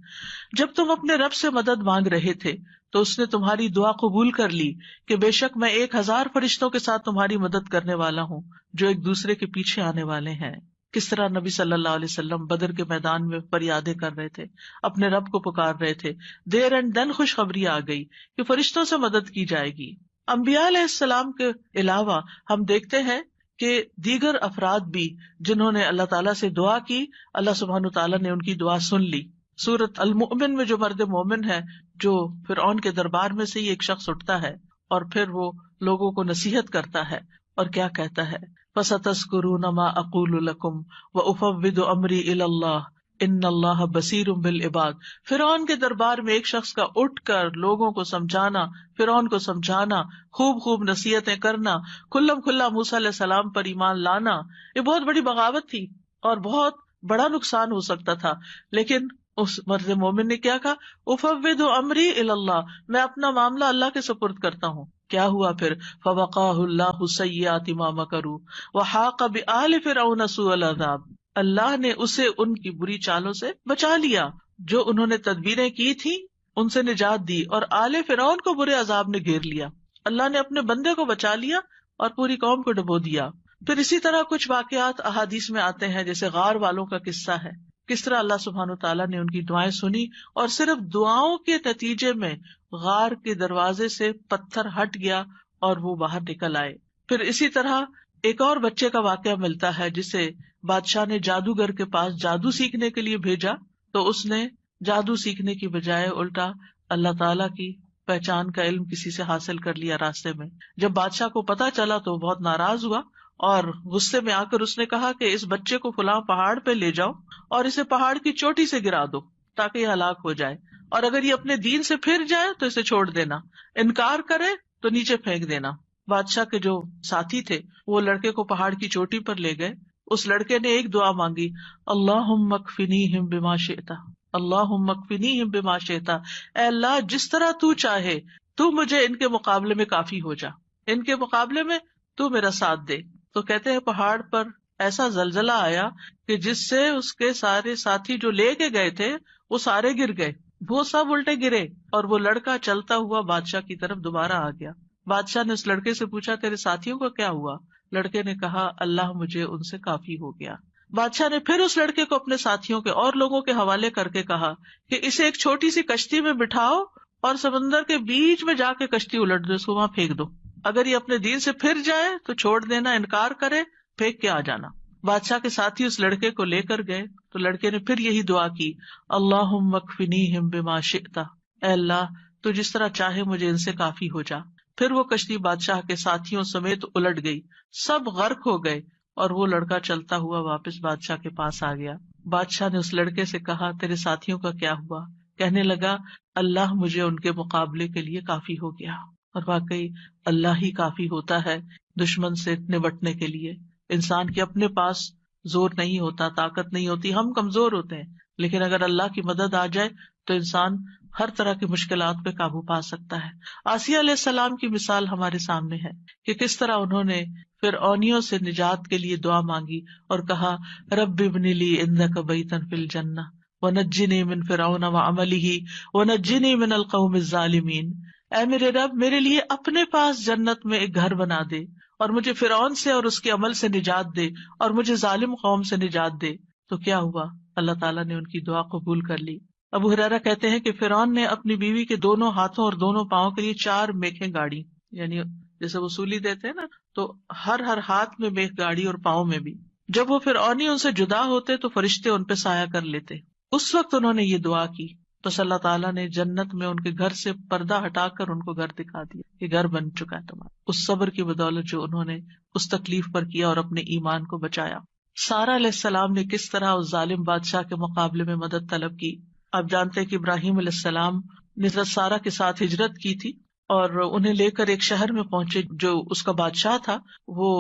جب تم اپنے رب سے مدد مانگ رہے تھے تو اس نے تمہاری دعا قبول کر لی کہ بے شک میں 1000 فرشتوں کے ساتھ تمہاری مدد کرنے والا ہوں جو ایک دوسرے کے پیچھے آنے والے ہیں. کس طرح نبی صلی اللہ علیہ وسلم بدر کے میدان میں فریادیں کر رہے تھے, اپنے رب کو پکار رہے تھے. دیر اینڈ دن خوشخبری آ گئی کہ فرشتوں سے مدد کی جائے گی. انبیاء علیہ السلام کے علاوہ ہم دیکھتے ہیں کہ دیگر افراد بھی جنہوں نے اللہ تعالیٰ سے دعا کی, اللہ سبحانہ تعالیٰ نے ان کی دعا سن لی. سورۃ المؤمن میں جو مرد مومن ہے, جو فرعون کے دربار میں سے ہی ایک شخص اٹھتا ہے اور پھر وہ لوگوں کو نصیحت کرتا ہے اور کیا کہتا ہے, فَسَتَذْكُرُونَ مَا أَقُولُ لَكُمْ وَأُفَوِّضُ أَمْرِي إِلَى اللَّهِ إِنَّ اللَّهَ بَصِيرٌ بِالْعِبَادِ. فرعون کے دربار میں ایک شخص کا اٹھ کر لوگوں کو سمجھانا, فرعون کو سمجھانا, خوب خوب نصیحتیں کرنا, کھلم کھلا موسیٰ علیہ السلام پر ایمان لانا, یہ بہت بڑی بغاوت تھی اور بہت بڑا نقصان ہو سکتا تھا. لیکن اس مرد مومن نے کیا کہا, افوض امری الی اللہ, میں اپنا معاملہ اللہ کے سپرد کرتا ہوں. کیا ہوا پھر, فوقاہ اللہ سیئات ما مکروا وحاق بآل فرعون سوء العذاب, اللہ نے اسے ان کی بری چالوں سے بچا لیا جو انہوں نے تدبیریں کی تھی, ان سے نجات دی, اور آل فرعون کو برے عذاب نے گھیر لیا. اللہ نے اپنے بندے کو بچا لیا اور پوری قوم کو ڈبو دیا. پھر اسی طرح کچھ واقعات احادیث میں آتے ہیں, جیسے غار والوں کا قصہ ہے, کس طرح اللہ سبحانہ تعالیٰ نے ان کی دعائیں سنی اور صرف دعاؤں کے نتیجے میں غار کے دروازے سے پتھر ہٹ گیا اور وہ باہر نکل آئے. پھر اسی طرح ایک اور بچے کا واقعہ ملتا ہے جسے بادشاہ نے جادوگر کے پاس جادو سیکھنے کے لیے بھیجا, تو اس نے جادو سیکھنے کی بجائے الٹا اللہ تعالیٰ کی پہچان کا علم کسی سے حاصل کر لیا راستے میں. جب بادشاہ کو پتا چلا تو بہت ناراض ہوا اور غصے میں آ کر اس نے کہا کہ اس بچے کو فلاں پہاڑ پہ لے جاؤ اور اسے پہاڑ کی چوٹی سے گرا دو تاکہ یہ ہلاک ہو جائے, اور اگر یہ اپنے دین سے پھر جائے تو اسے چھوڑ دینا, انکار کرے تو نیچے پھینک دینا. بادشاہ کے جو ساتھی تھے وہ لڑکے کو پہاڑ کی چوٹی پر لے گئے. اس لڑکے نے ایک دعا مانگی, اللہم اکفنیہم بما شئت, اللہم اکفنیہم بما شئت, اے اللہ جس طرح تو چاہے تو مجھے ان کے مقابلے میں کافی ہو جا, ان کے مقابلے میں تو میرا ساتھ دے. تو کہتے ہیں پہاڑ پر ایسا زلزلہ آیا کہ جس سے اس کے سارے ساتھی جو لے کے گئے تھے وہ سارے گر گئے, وہ سب الٹے گرے اور وہ لڑکا چلتا ہوا بادشاہ کی طرف دوبارہ آ گیا. بادشاہ نے اس لڑکے سے پوچھا تیرے ساتھیوں کا کیا ہوا؟ لڑکے نے کہا اللہ مجھے ان سے کافی ہو گیا. بادشاہ نے پھر اس لڑکے کو اپنے ساتھیوں کے اور لوگوں کے حوالے کر کے کہا کہ اسے ایک چھوٹی سی کشتی میں بٹھاؤ اور سمندر کے بیچ میں جا کے کشتی الٹ دو، اس کو وہاں پھینک دو. اگر یہ اپنے دین سے پھر جائے تو چھوڑ دینا، انکار کرے پھینک کے آ جانا. بادشاہ کے ساتھی اس لڑکے کو لے کر گئے تو لڑکے نے پھر یہی دعا کی اللہم اکفنیہم بما شئت، اے اللہ تو جس طرح چاہے مجھے ان سے کافی ہو جا. پھر وہ کشتی بادشاہ کے ساتھیوں سمیت الٹ گئی، سب غرق ہو گئے اور وہ لڑکا چلتا ہوا واپس بادشاہ کے پاس آ گیا. بادشاہ نے اس لڑکے سے کہا تیرے ساتھیوں کا کیا ہوا؟ کہنے لگا اللہ مجھے ان کے مقابلے کے لیے کافی ہو گیا. اور واقعی اللہ ہی کافی ہوتا ہے دشمن سے نمٹنے کے لیے. انسان کے اپنے پاس زور نہیں ہوتا، طاقت نہیں ہوتی، ہم کمزور ہوتے ہیں، لیکن اگر اللہ کی مدد آ جائے تو انسان ہر طرح کی مشکلات پہ قابو پا سکتا ہے. آسیہ علیہ السلام کی مثال ہمارے سامنے ہے کہ کس طرح انہوں نے فرعونیوں سے نجات کے لیے دعا مانگی اور کہا رب ابن لی عندک بیتا فی الجنہ ونجنی من فرعون وعملہ ونجنی من القوم الظالمین. اے میرے رب میرے لیے اپنے پاس جنت میں ایک گھر بنا دے اور مجھے فرعون سے اور اس کے عمل سے نجات دے اور مجھے ظالم قوم سے نجات دے. تو کیا ہوا؟ اللہ تعالیٰ نے ان کی دعا قبول کر لی. ابو ہریرہ کہتے ہیں کہ فرعون نے اپنی بیوی کے دونوں ہاتھوں اور دونوں پاؤں کے لیے 4 میخیں گاڑی، یعنی جیسے وصولی دیتے ہیں نا، تو ہر ہاتھ میں میخ گاڑی اور پاؤں میں بھی. جب وہ فرعونی ان سے جدا ہوتے تو فرشتے ان پہ سایہ کر لیتے. اس وقت انہوں نے یہ دعا کی تو اللہ تعالیٰ نے جنت میں ان کے گھر سے پردہ ہٹا کر ان کو گھر دکھا دیا کہ گھر بن چکا ہے تمہارا، اس صبر کی بدولت جو انہوں نے اس تکلیف پر کیا اور اپنے ایمان کو بچایا. سارہ علیہ السلام نے کس طرح اس ظالم بادشاہ کے مقابلے میں مدد طلب کی. آپ جانتے ہیں کہ ابراہیم علیہ السلام نے حضرت سارہ کے ساتھ ہجرت کی تھی اور انہیں لے کر ایک شہر میں پہنچے. جو اس کا بادشاہ تھا وہ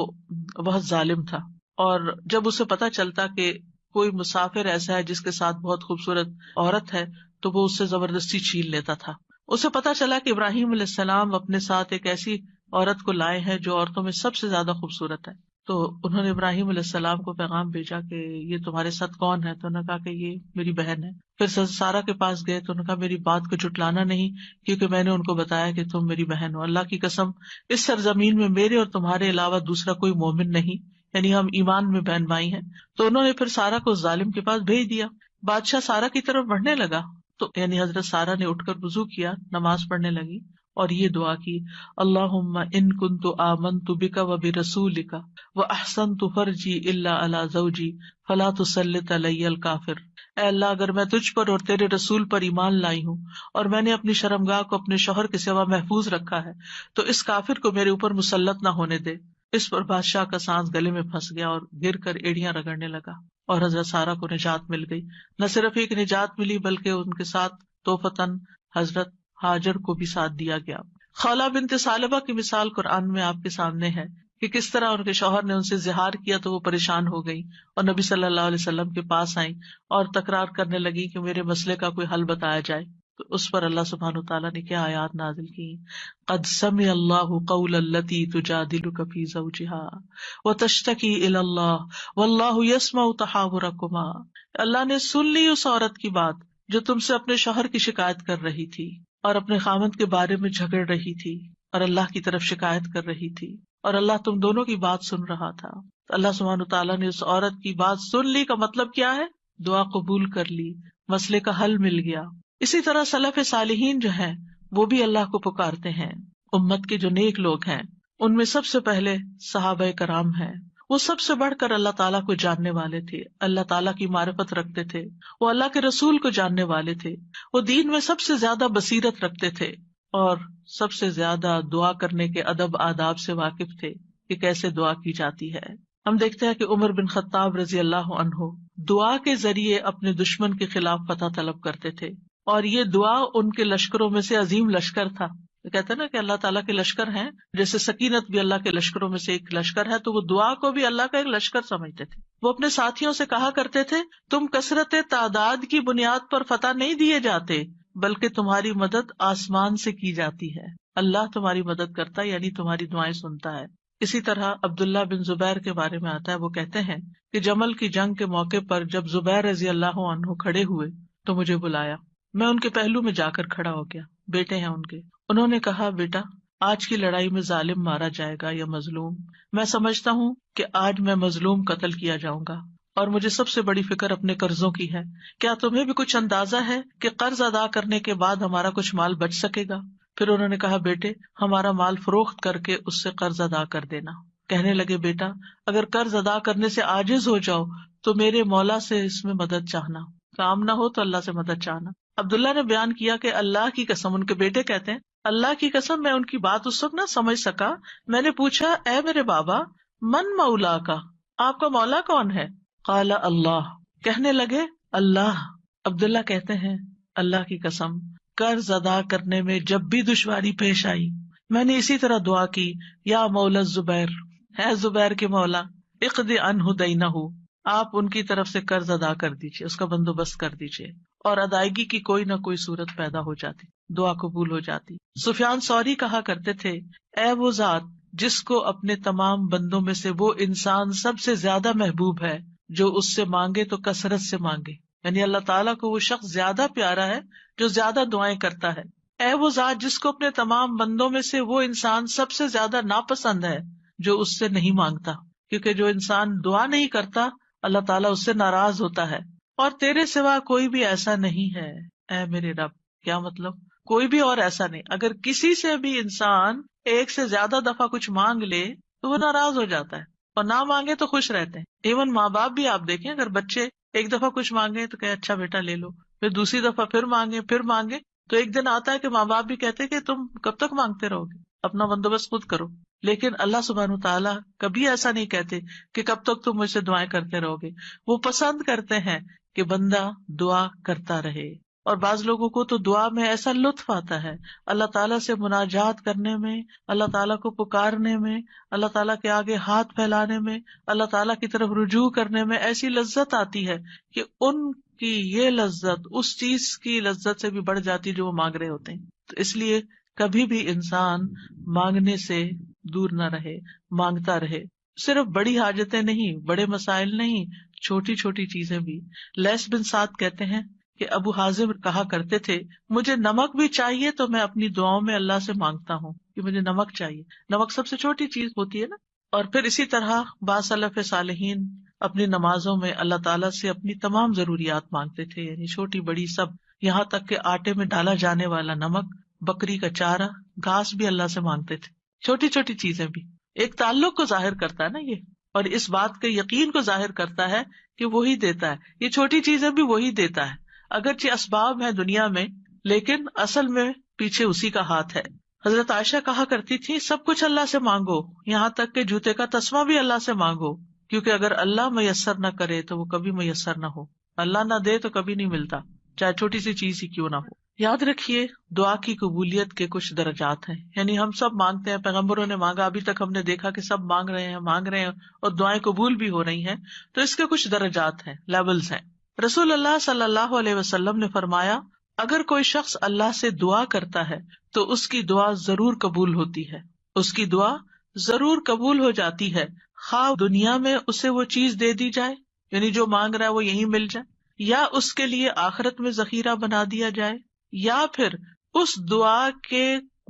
بہت ظالم تھا، اور جب اسے پتا چلتا کہ کوئی مسافر ایسا ہے جس کے ساتھ بہت خوبصورت عورت ہے تو وہ اس سے زبردستی چھین لیتا تھا. اسے پتا چلا کہ ابراہیم علیہ السلام اپنے ساتھ ایک ایسی عورت کو لائے ہیں جو عورتوں میں سب سے زیادہ خوبصورت ہے. تو انہوں نے ابراہیم علیہ السلام کو پیغام بھیجا کہ یہ تمہارے ساتھ کون ہے؟ تو انہوں نے کہا کہ یہ میری بہن ہے. پھر سارہ کے پاس گئے تو انہوں نے کہا میری بات کو جھٹلانا نہیں، کیونکہ میں نے ان کو بتایا کہ تم میری بہن ہو. اللہ کی قسم اس سرزمین میں میرے اور تمہارے علاوہ دوسرا کوئی مومن نہیں، یعنی ہم ایمان میں بہن بھائی ہیں. تو انہوں نے پھر سارہ کو ظالم کے پاس بھیج دیا. بادشاہ سارہ کی طرف بڑھنے لگا تو یعنی حضرت سارہ نے اٹھ کر وضو کیا، نماز پڑھنے لگی اور یہ دعا کی اللہم ان کنت آمنت بک وبرسولک واحسنت فرجی الا علی زوجی فلا تسلط علی الکافر. اے اللہ اگر میں تجھ پر اور تیرے رسول پر ایمان لائی ہوں اور میں نے اپنی شرمگاہ کو اپنے شوہر کے سوا محفوظ رکھا ہے تو اس کافر کو میرے اوپر مسلط نہ ہونے دے. اس پر بادشاہ کا سانس گلے میں پھنس گیا اور گر کر ایڑیاں رگڑنے لگا اور حضرت سارہ کو نجات مل گئی. نہ صرف ایک نجات ملی بلکہ ان کے ساتھ توفتاً حضرت ہاجر کو بھی ساتھ دیا گیا. خولہ بنت ثعلبہ کی مثال قرآن میں آپ کے سامنے ہے کہ کس طرح ان کے شوہر نے ان سے زہار کیا تو وہ پریشان ہو گئی اور نبی صلی اللہ علیہ وسلم کے پاس آئیں اور تکرار کرنے لگی کہ میرے مسئلے کا کوئی حل بتایا جائے. تو اس پر اللہ سبحانہ تعالیٰ نے کیا آیات نازل کی قد سمع اللہ قول التی تجادلک فی زوجہا وتشتکی الی اللہ واللہ یسمع تحاورکما. اللہ نے سن لی اس عورت کی بات جو تم سے اپنے شوہر کی شکایت کر رہی تھی اور اپنے خاوند کے بارے میں جھگڑ رہی تھی اور اللہ کی طرف شکایت کر رہی تھی اور اللہ تم دونوں کی بات سن رہا تھا. تو اللہ سبحانہ تعالیٰ نے اس عورت کی بات سن لی کا مطلب کیا ہے؟ دعا قبول کر لی، مسئلے کا حل مل گیا. اسی طرح سلف صالحین جو ہیں وہ بھی اللہ کو پکارتے ہیں. امت کے جو نیک لوگ ہیں ان میں سب سے پہلے صحابہ کرام ہیں. وہ سب سے بڑھ کر اللہ تعالیٰ کو جاننے والے تھے، اللہ تعالیٰ کی معرفت رکھتے تھے، وہ اللہ کے رسول کو جاننے والے تھے، وہ دین میں سب سے زیادہ بصیرت رکھتے تھے اور سب سے زیادہ دعا کرنے کے ادب آداب سے واقف تھے کہ کیسے دعا کی جاتی ہے. ہم دیکھتے ہیں کہ عمر بن خطاب رضی اللہ عنہ دعا کے ذریعے اپنے دشمن کے خلاف فتح طلب کرتے تھے اور یہ دعا ان کے لشکروں میں سے عظیم لشکر تھا. کہتے ہیں نا کہ اللہ تعالیٰ کے لشکر ہیں، جیسے سکینت بھی اللہ کے لشکروں میں سے ایک لشکر ہے، تو وہ دعا کو بھی اللہ کا ایک لشکر سمجھتے تھے. وہ اپنے ساتھیوں سے کہا کرتے تھے تم کثرت تعداد کی بنیاد پر فتح نہیں دیے جاتے بلکہ تمہاری مدد آسمان سے کی جاتی ہے. اللہ تمہاری مدد کرتا ہے یعنی تمہاری دعائیں سنتا ہے. اسی طرح عبداللہ بن زبیر کے بارے میں آتا ہے، وہ کہتے ہیں کہ جمل کی جنگ کے موقع پر جب زبیر رضی اللہ عنہ کھڑے ہوئے تو مجھے بلایا میں ان کے پہلو میں جا کر کھڑا ہو گیا، بیٹے ہیں ان کے. انہوں نے کہا بیٹا آج کی لڑائی میں ظالم مارا جائے گا یا مظلوم؟ میں سمجھتا ہوں کہ آج میں مظلوم قتل کیا جاؤں گا، اور مجھے سب سے بڑی فکر اپنے قرضوں کی ہے. کیا تمہیں بھی کچھ اندازہ ہے کہ قرض ادا کرنے کے بعد ہمارا کچھ مال بچ سکے گا؟ پھر انہوں نے کہا بیٹے ہمارا مال فروخت کر کے اس سے قرض ادا کر دینا. کہنے لگے بیٹا اگر قرض ادا کرنے سے عاجز ہو جاؤ تو میرے مولا سے اس میں مدد چاہنا، کام نہ ہو تو اللہ سے مدد چاہنا. عبداللہ نے بیان کیا کہ اللہ کی قسم، ان کے بیٹے کہتے ہیں اللہ کی قسم میں ان کی بات اس وقت نہ سمجھ سکا. میں نے پوچھا اے میرے بابا من مولا کا، آپ کا مولا کون ہے؟ قال اللہ، کہنے لگے اللہ. عبداللہ کہتے ہیں اللہ کی قسم قرض ادا کرنے میں جب بھی دشواری پیش آئی میں نے اسی طرح دعا کی یا مولا زبیر، ہے زبیر کے مولا، اقض عنہ دینہ، آپ ان کی طرف سے قرض ادا کر دیجیے، اس کا بندوبست کر دیجیے، اور ادائیگی کی کوئی نہ کوئی صورت پیدا ہو جاتی، دعا قبول ہو جاتی. سفیان ثوری کہا کرتے تھے اے وہ ذات جس کو اپنے تمام بندوں میں سے وہ انسان سب سے زیادہ محبوب ہے جو اس سے مانگے تو کثرت سے مانگے، یعنی اللہ تعالیٰ کو وہ شخص زیادہ پیارا ہے جو زیادہ دعائیں کرتا ہے. اے وہ ذات جس کو اپنے تمام بندوں میں سے وہ انسان سب سے زیادہ ناپسند ہے جو اس سے نہیں مانگتا، کیونکہ جو انسان دعا نہیں کرتا اللہ تعالیٰ اس سے ناراض ہوتا ہے. اور تیرے سوا کوئی بھی ایسا نہیں ہے اے میرے رب. کیا مطلب؟ کوئی بھی اور ایسا نہیں. اگر کسی سے بھی انسان ایک سے زیادہ دفعہ کچھ مانگ لے تو وہ ناراض ہو جاتا ہے، اور نہ مانگے تو خوش رہتے ہیں. ایون ماں باپ بھی آپ دیکھیں، اگر بچے ایک دفعہ کچھ مانگے تو کہ اچھا بیٹا لے لو، پھر دوسری دفعہ پھر مانگے تو ایک دن آتا ہے کہ ماں باپ بھی کہتے کہ تم کب تک مانگتے رہو گے، اپنا بندوبست خود کرو. لیکن اللہ سبحانہ تعالیٰ کبھی ایسا نہیں کہتے کہ کب تک تم مجھ سے دعائیں کرتے رہو گے. وہ پسند کرتے ہیں کہ بندہ دعا کرتا رہے. اور بعض لوگوں کو تو دعا میں ایسا لطف آتا ہے، اللہ تعالیٰ سے مناجات کرنے میں، اللہ تعالیٰ کو پکارنے میں، اللہ تعالیٰ کے آگے ہاتھ پھیلانے میں، اللہ تعالیٰ کی طرف رجوع کرنے میں ایسی لذت آتی ہے کہ ان کی یہ لذت اس چیز کی لذت سے بھی بڑھ جاتی جو وہ مانگ رہے ہوتے ہیں. تو اس لیے کبھی بھی انسان مانگنے سے دور نہ رہے، مانگتا رہے. صرف بڑی حاجتیں نہیں، بڑے مسائل نہیں، چھوٹی چھوٹی چیزیں بھی. لیس بن سعد کہتے ہیں کہ ابو حازم کہا کرتے تھے مجھے نمک بھی چاہیے تو میں اپنی دعاؤں میں اللہ سے مانگتا ہوں کہ مجھے نمک چاہیے. نمک سب سے چھوٹی چیز ہوتی ہے نا. اور پھر اسی طرح بعض سلف صالحین اپنی نمازوں میں اللہ تعالیٰ سے اپنی تمام ضروریات مانگتے تھے، یعنی چھوٹی بڑی سب، یہاں تک کہ آٹے میں ڈالا جانے والا نمک، بکری کا چارہ، گھاس بھی اللہ سے مانگتے تھے. چھوٹی چھوٹی چیزیں بھی ایک تعلق کو ظاہر کرتا ہے نا یہ، اور اس بات کے یقین کو ظاہر کرتا ہے کہ وہی دیتا ہے. یہ چھوٹی چیزیں بھی وہی دیتا ہے، اگرچہ اسباب ہے دنیا میں لیکن اصل میں پیچھے اسی کا ہاتھ ہے. حضرت عائشہ کہا کرتی تھی سب کچھ اللہ سے مانگو، یہاں تک کہ جوتے کا تسمہ بھی اللہ سے مانگو، کیونکہ اگر اللہ میسر نہ کرے تو وہ کبھی میسر نہ ہو، اللہ نہ دے تو کبھی نہیں ملتا، چاہے چھوٹی سی چیز ہی کیوں نہ ہو. یاد رکھیے دعا کی قبولیت کے کچھ درجات ہیں، یعنی ہم سب مانگتے ہیں، پیغمبروں نے مانگا، ابھی تک ہم نے دیکھا کہ سب مانگ رہے ہیں اور دعائیں قبول بھی ہو رہی ہیں. تو اس کے کچھ درجات ہیں، لیولز ہیں. رسول اللہ صلی اللہ علیہ وسلم نے فرمایا اگر کوئی شخص اللہ سے دعا کرتا ہے تو اس کی دعا ضرور قبول ہوتی ہے، اس کی دعا ضرور قبول ہو جاتی ہے، خواہ دنیا میں اسے وہ چیز دے دی جائے، یعنی جو مانگ رہا ہے وہ یہیں مل جائے، یا اس کے لیے آخرت میں ذخیرہ بنا دیا جائے، یا پھر اس دعا کے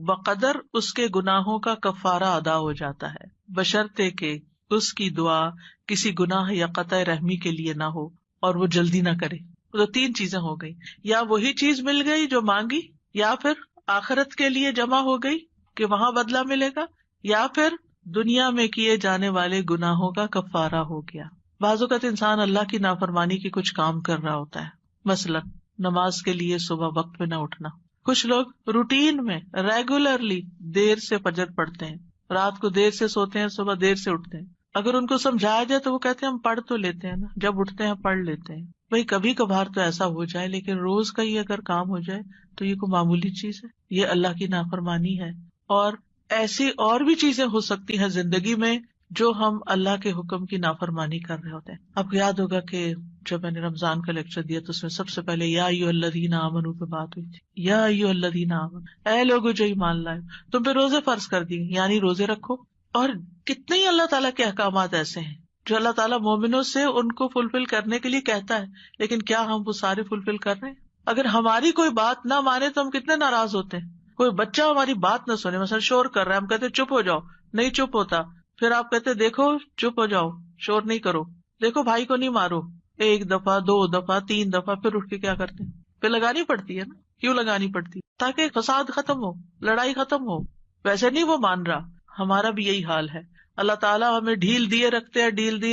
بقدر اس کے گناہوں کا کفارہ ادا ہو جاتا ہے، بشرطے کہ اس کی دعا کسی گناہ یا قطع رحمی کے لیے نہ ہو اور وہ جلدی نہ کرے. تو 3 چیزیں ہو گئی، یا وہی چیز مل گئی جو مانگی، یا پھر آخرت کے لیے جمع ہو گئی کہ وہاں بدلہ ملے گا، یا پھر دنیا میں کیے جانے والے گناہوں کا کفارہ ہو گیا. بعض اوقات انسان اللہ کی نافرمانی کے کچھ کام کر رہا ہوتا ہے، مثلا نماز کے لیے صبح وقت میں نہ اٹھنا. کچھ لوگ روٹین میں ریگولرلی دیر سے فجر پڑھتے ہیں، رات کو دیر سے سوتے ہیں، صبح دیر سے اٹھتے ہیں. اگر ان کو سمجھایا جائے تو وہ کہتے ہیں ہم پڑھ تو لیتے ہیں نا، جب اٹھتے ہیں پڑھ لیتے ہیں. بھائی کبھی کبھار تو ایسا ہو جائے، لیکن روز کا ہی اگر کام ہو جائے تو یہ کوئی معمولی چیز ہے؟ یہ اللہ کی نافرمانی ہے. اور ایسی اور بھی چیزیں ہو سکتی ہیں زندگی میں جو ہم اللہ کے حکم کی نافرمانی کر رہے ہوتے ہیں. آپ کو یاد ہوگا کہ جب میں نے رمضان کا لیکچر دیا تو اس میں سب سے پہلے یا ایھا الذین آمنوا پہ بات ہوئی تھی. یا ایھا الذین آمنوا، اے لوگو جو ایمان لائے، تم پہ روزے فرض کر دیے، یعنی روزے رکھو. اور کتنے ہی اللہ تعالیٰ کے احکامات ایسے ہیں جو اللہ تعالیٰ مومنوں سے ان کو فلفل کرنے کے لیے کہتا ہے، لیکن کیا ہم وہ سارے فلفل کر رہے ہیں؟ اگر ہماری کوئی بات نہ مانے تو ہم کتنے ناراض ہوتے ہیں. کوئی بچہ ہماری بات نہ سنے، مثلا شور کر رہا ہے، ہم کہتے چپ ہو جاؤ، نہیں چپ ہوتا. پھر آپ کہتے دیکھو چپ ہو جاؤ، شور نہیں کرو، دیکھو بھائی کو نہیں مارو. ایک دفعہ، دو دفعہ، تین دفعہ، پھر اٹھ کے کیا کرتے ہیں؟ پھر لگانی پڑتی ہے نا. کیوں لگانی پڑتی؟ تاکہ فساد ختم ہو، لڑائی ختم ہو. ویسے نہیں وہ مان رہا. ہمارا بھی یہی حال ہے. اللہ تعالیٰ ہمیں ڈھیل دیے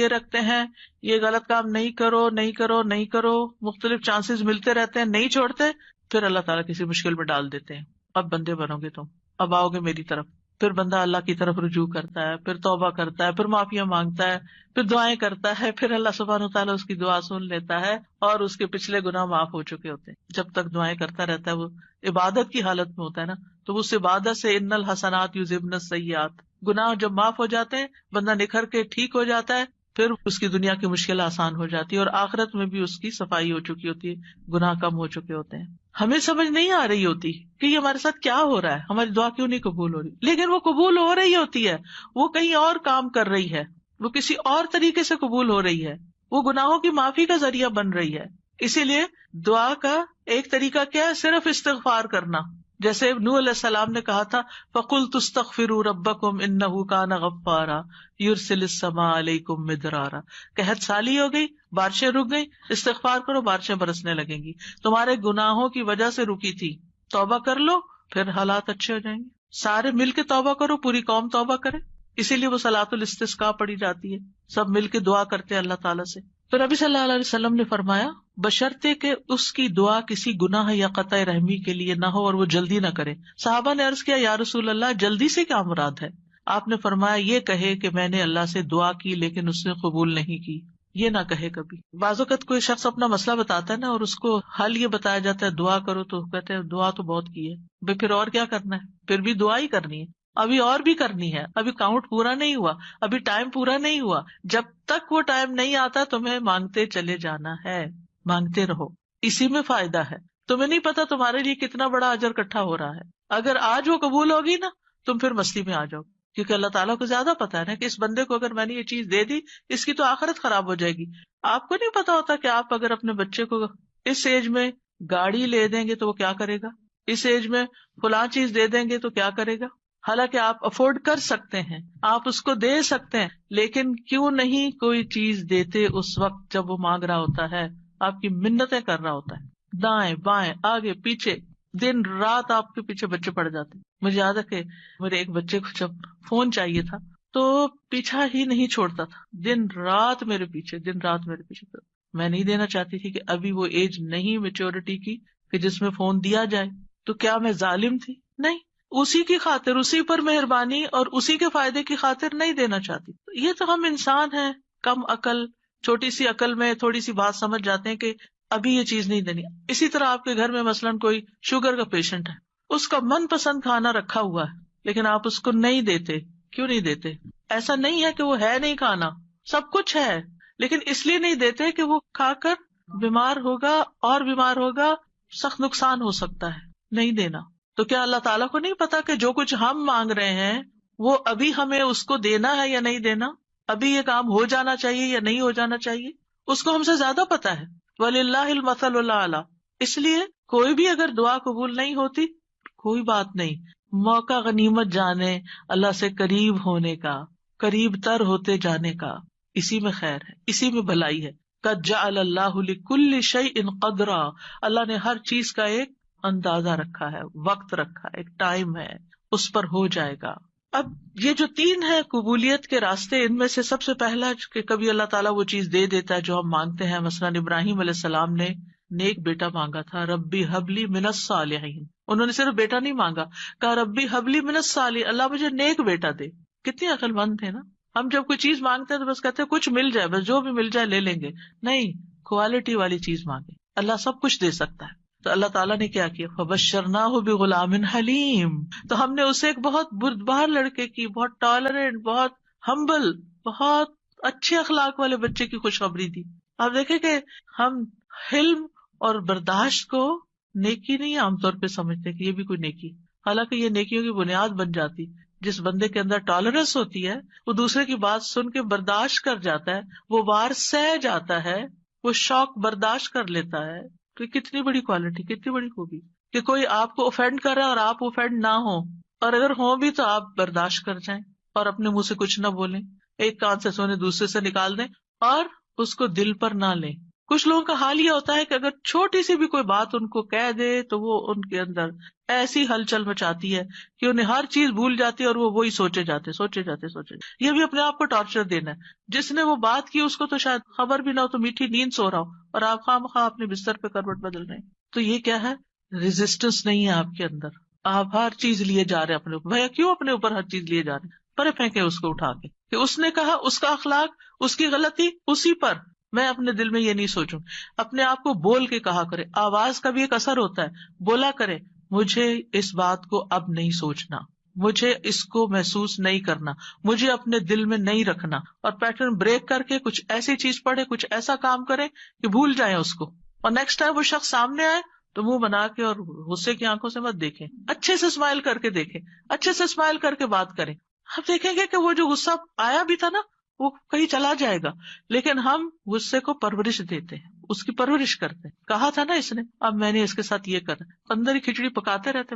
رکھتے ہیں، یہ غلط کام نہیں کرو، نہیں کرو، نہیں کرو، مختلف چانسز ملتے رہتے ہیں، نہیں چھوڑتے. پھر اللہ تعالیٰ کسی مشکل میں ڈال دیتے ہیں. اب بندے بنو گے تم، اب آؤ گے میری طرف. پھر بندہ اللہ کی طرف رجوع کرتا ہے، پھر توبہ کرتا ہے، پھر معافیاں مانگتا ہے، پھر دعائیں کرتا ہے، پھر اللہ سبحانہ وتعالیٰ اس کی دعا سن لیتا ہے اور اس کے پچھلے گناہ معاف ہو چکے ہوتے ہیں. جب تک دعائیں کرتا رہتا ہے، وہ عبادت کی حالت میں ہوتا ہے نا، تو اس عبادت سے ان الحسنات یذہبن السیئات، گناہ جب معاف ہو جاتے ہیں، بندہ نکھر کے ٹھیک ہو جاتا ہے. پھر اس کی دنیا کی مشکل آسان ہو جاتی ہے اور آخرت میں بھی اس کی صفائی ہو چکی ہوتی ہے، گناہ کم ہو چکے ہوتے ہیں. ہمیں سمجھ نہیں آ رہی ہوتی کہ یہ ہمارے ساتھ کیا ہو رہا ہے، ہماری دعا کیوں نہیں قبول ہو رہی. لیکن وہ قبول ہو رہی ہوتی ہے، وہ کہیں اور کام کر رہی ہے، وہ کسی اور طریقے سے قبول ہو رہی ہے، وہ گناہوں کی معافی کا ذریعہ بن رہی ہے. اسی لیے دعا کا ایک طریقہ کیا ہے؟ صرف استغفار کرنا. جیسے نوح علیہ السلام نے کہا تھا فَقُلْتُ اسْتَغْفِرُوا رَبَّكُمْ إِنَّهُ كَانَ غَفَّارًا يُرْسِلِ السَّمَاءَ عَلَيْكُمْ مِدْرَارًا. قحط سالی ہو گئی، بارشیں رک گئی، استغفار کرو، بارشیں برسنے لگیں گی. تمہارے گناہوں کی وجہ سے رکی تھی، توبہ کر لو، پھر حالات اچھے ہو جائیں گے. سارے مل کے توبہ کرو، پوری قوم توبہ کرے. اسی لیے وہ صلاۃ الاستسقاء پڑھی جاتی ہے، سب مل کے دعا کرتے ہیں اللہ تعالیٰ سے. تو نبی صلی اللہ علیہ وسلم نے فرمایا بشرطے کہ اس کی دعا کسی گناہ یا قطع رحمی کے لیے نہ ہو اور وہ جلدی نہ کرے. صحابہ نے عرض کیا یا رسول اللہ جلدی سے کیا مراد ہے؟ آپ نے فرمایا یہ کہے کہ میں نے اللہ سے دعا کی لیکن اس نے قبول نہیں کی. یہ نہ کہے کبھی. بعض اوقات کوئی شخص اپنا مسئلہ بتاتا ہے نا اور اس کو حل یہ بتایا جاتا ہے دعا کرو، تو کہتے ہیں دعا تو بہت کی ہے بھائی، پھر اور کیا کرنا ہے؟ پھر بھی دعا ہی کرنی ہے، ابھی اور بھی کرنی ہے، ابھی کاؤنٹ پورا نہیں ہوا، ابھی ٹائم پورا نہیں ہوا. جب تک وہ ٹائم نہیں آتا تمہیں مانگتے چلے جانا ہے، مانگتے رہو، اسی میں فائدہ ہے. تمہیں نہیں پتا تمہارے لیے کتنا بڑا اجر اکٹھا ہو رہا ہے. اگر آج وہ قبول ہوگی نا، تم پھر مستی میں آ جاؤ، کیونکہ اللہ تعالیٰ کو زیادہ پتا ہے نا کہ اس بندے کو اگر میں نے یہ چیز دے دی اس کی تو آخرت خراب ہو جائے گی. آپ کو نہیں پتا ہوتا کہ آپ اگر اپنے بچے کو اس ایج میں گاڑی لے دیں گے تو وہ کیا کرے گا، اس ایج میں فلاں چیز دے دیں گے تو کیا کرے گا. حالانکہ آپ افورڈ کر سکتے ہیں، آپ اس کو دے سکتے ہیں، لیکن کیوں نہیں کوئی چیز دیتے اس وقت جب وہ مانگ رہا ہوتا ہے، آپ کی منتیں کر رہا ہوتا ہے، دائیں بائیں آگے پیچھے دن رات آپ کے پیچھے بچے پڑ جاتے. مجھے یاد ہے کہ میرے ایک بچے کو جب فون چاہیے تھا تو پیچھا ہی نہیں چھوڑتا تھا، دن رات میرے پیچھے، دن رات میرے پیچھے. میں نہیں دینا چاہتی تھی کہ ابھی وہ ایج نہیں میچورٹی کی کہ جس میں فون دیا جائے. تو کیا میں ظالم تھی؟ نہیں، اسی کی خاطر، اسی پر مہربانی اور اسی کے فائدے کی خاطر نہیں دینا چاہتی. یہ تو ہم انسان ہیں کم عقل، چھوٹی سی عقل میں تھوڑی سی بات سمجھ جاتے ہیں کہ ابھی یہ چیز نہیں دینی. اسی طرح آپ کے گھر میں مثلاً کوئی شوگر کا پیشنٹ ہے، اس کا من پسند کھانا رکھا ہوا ہے لیکن آپ اس کو نہیں دیتے. کیوں نہیں دیتے؟ ایسا نہیں ہے کہ وہ ہے نہیں کھانا، سب کچھ ہے، لیکن اس لیے نہیں دیتے کہ وہ کھا کر بیمار ہوگا اور بیمار ہوگا، سخت نقصان ہو سکتا ہے. نہیں دینا. تو کیا اللہ تعالیٰ کو نہیں پتا کہ جو کچھ ہم مانگ رہے ہیں وہ ابھی ہمیں اس کو دینا ہے یا نہیں دینا، ابھی یہ کام ہو جانا چاہیے یا نہیں ہو جانا چاہیے؟ اس کو ہم سے زیادہ پتا ہے. وَلِلَّهِ الْمَثَلُ الْأَعْلَىٰ. اس لیے کوئی بھی اگر دعا قبول نہیں ہوتی، کوئی بات نہیں، موقع غنیمت جانے اللہ سے قریب ہونے کا، قریب تر ہوتے جانے کا. اسی میں خیر ہے، اسی میں بھلائی ہے. قَدْ جَعَلَ اللَّهُ لِكُلِّ شَيْءٍ قَدْرًا. اللہ نے ہر چیز کا ایک اندازہ رکھا ہے، وقت رکھا ہے، ایک ٹائم ہے، اس پر ہو جائے گا. اب یہ جو تین ہے قبولیت کے راستے، ان میں سے سب سے پہلا کہ کبھی اللہ تعالیٰ وہ چیز دے دیتا ہے جو ہم مانگتے ہیں. مثلاً ابراہیم علیہ السلام نے نیک بیٹا مانگا تھا، ربی حبلی من الصالحین. انہوں نے صرف بیٹا نہیں مانگا، کہا ربی حبلی من الصالحین، اللہ مجھے نیک بیٹا دے. کتنی عقل مند تھے نا. ہم جب کوئی چیز مانگتے ہیں تو بس کہتے ہیں کچھ مل جائے، بس جو بھی مل جائے لے لیں گے. نہیں، کوالٹی والی چیز مانگے، اللہ سب کچھ دے سکتا ہے. تو اللہ تعالیٰ نے کیا کیا، فبشرناہ بغلام حلیم. تو ہم نے اسے ایک بہت بردبار لڑکے کی، بہت ٹالرنٹ، بہت ہمبل، بہت اچھے اخلاق والے بچے کی خوشخبری دی. آپ دیکھیں کہ ہم حلم اور برداشت کو نیکی نہیں عام طور پہ سمجھتے کہ یہ بھی کوئی نیکی، حالانکہ یہ نیکیوں کی بنیاد بن جاتی. جس بندے کے اندر ٹالرنس ہوتی ہے، وہ دوسرے کی بات سن کے برداشت کر جاتا ہے، وہ وار سہ جاتا ہے، وہ شوق برداشت کر لیتا ہے، تو یہ کتنی بڑی کوالٹی، کتنی بڑی خوبی کہ کوئی آپ کو اوفینڈ کر رہا ہے اور آپ اوفینڈ نہ ہو، اور اگر ہوں بھی تو آپ برداشت کر جائیں اور اپنے منہ سے کچھ نہ بولیں، ایک کان سے سونے دوسرے سے نکال دیں اور اس کو دل پر نہ لیں. کچھ لوگوں کا حال یہ ہوتا ہے کہ اگر چھوٹی سی بھی کوئی بات ان کو کہہ دے تو وہ ان کے اندر ایسی ہلچل مچاتی ہے کہ انہیں ہر چیز بھول جاتی ہے اور وہ وہی سوچے جاتے. یہ بھی اپنے آپ کو ٹارچر دینا ہے. جس نے وہ بات کی اس کو تو شاید خبر بھی نہ ہو، تو میٹھی نیند سو رہا ہو اور آپ خواہ اپنے بستر پہ کروٹ بدل رہے ہیں. تو یہ کیا ہے؟ ریزسٹنس نہیں ہے آپ کے اندر. آپ ہر چیز لیے جا رہے ہیں اپنے اوپر. بھیا کیوں اپنے اوپر ہر چیز لیے جا رہے ہیں؟ پرے پھینکے اس کو اٹھا کے کہ اس نے کہا، اس کا اخلاق، اس کی غلطی اسی پر. میں اپنے دل میں یہ نہیں سوچوں. اپنے آپ کو بول کے کہا کرے. آواز کا بھی ایک اثر ہوتا ہے. بولا کرے مجھے اس بات کو اب نہیں سوچنا، مجھے اس کو محسوس نہیں کرنا، مجھے اپنے دل میں نہیں رکھنا، اور پیٹرن بریک کر کے کچھ ایسی چیز پڑھے، کچھ ایسا کام کرے کہ بھول جائیں اس کو. اور نیکسٹ ٹائم وہ شخص سامنے آئے تو منہ بنا کے اور غصے کی آنکھوں سے مت دیکھیں، اچھے سے اسمائل کر کے دیکھیں، اچھے سے اسمائل کر کے بات کریں. آپ دیکھیں گے کہ وہ جو غصہ آیا بھی تھا نا وہ کہیں چلا جائے گا. لیکن ہم غصے کو پرورش دیتے ہیں، اس کی پرورش کرتے ہیں. کہا تھا نا اس نے، اب میں نے اس کے ساتھ یہ کرا، اندر ہی کھچڑی پکاتے رہتے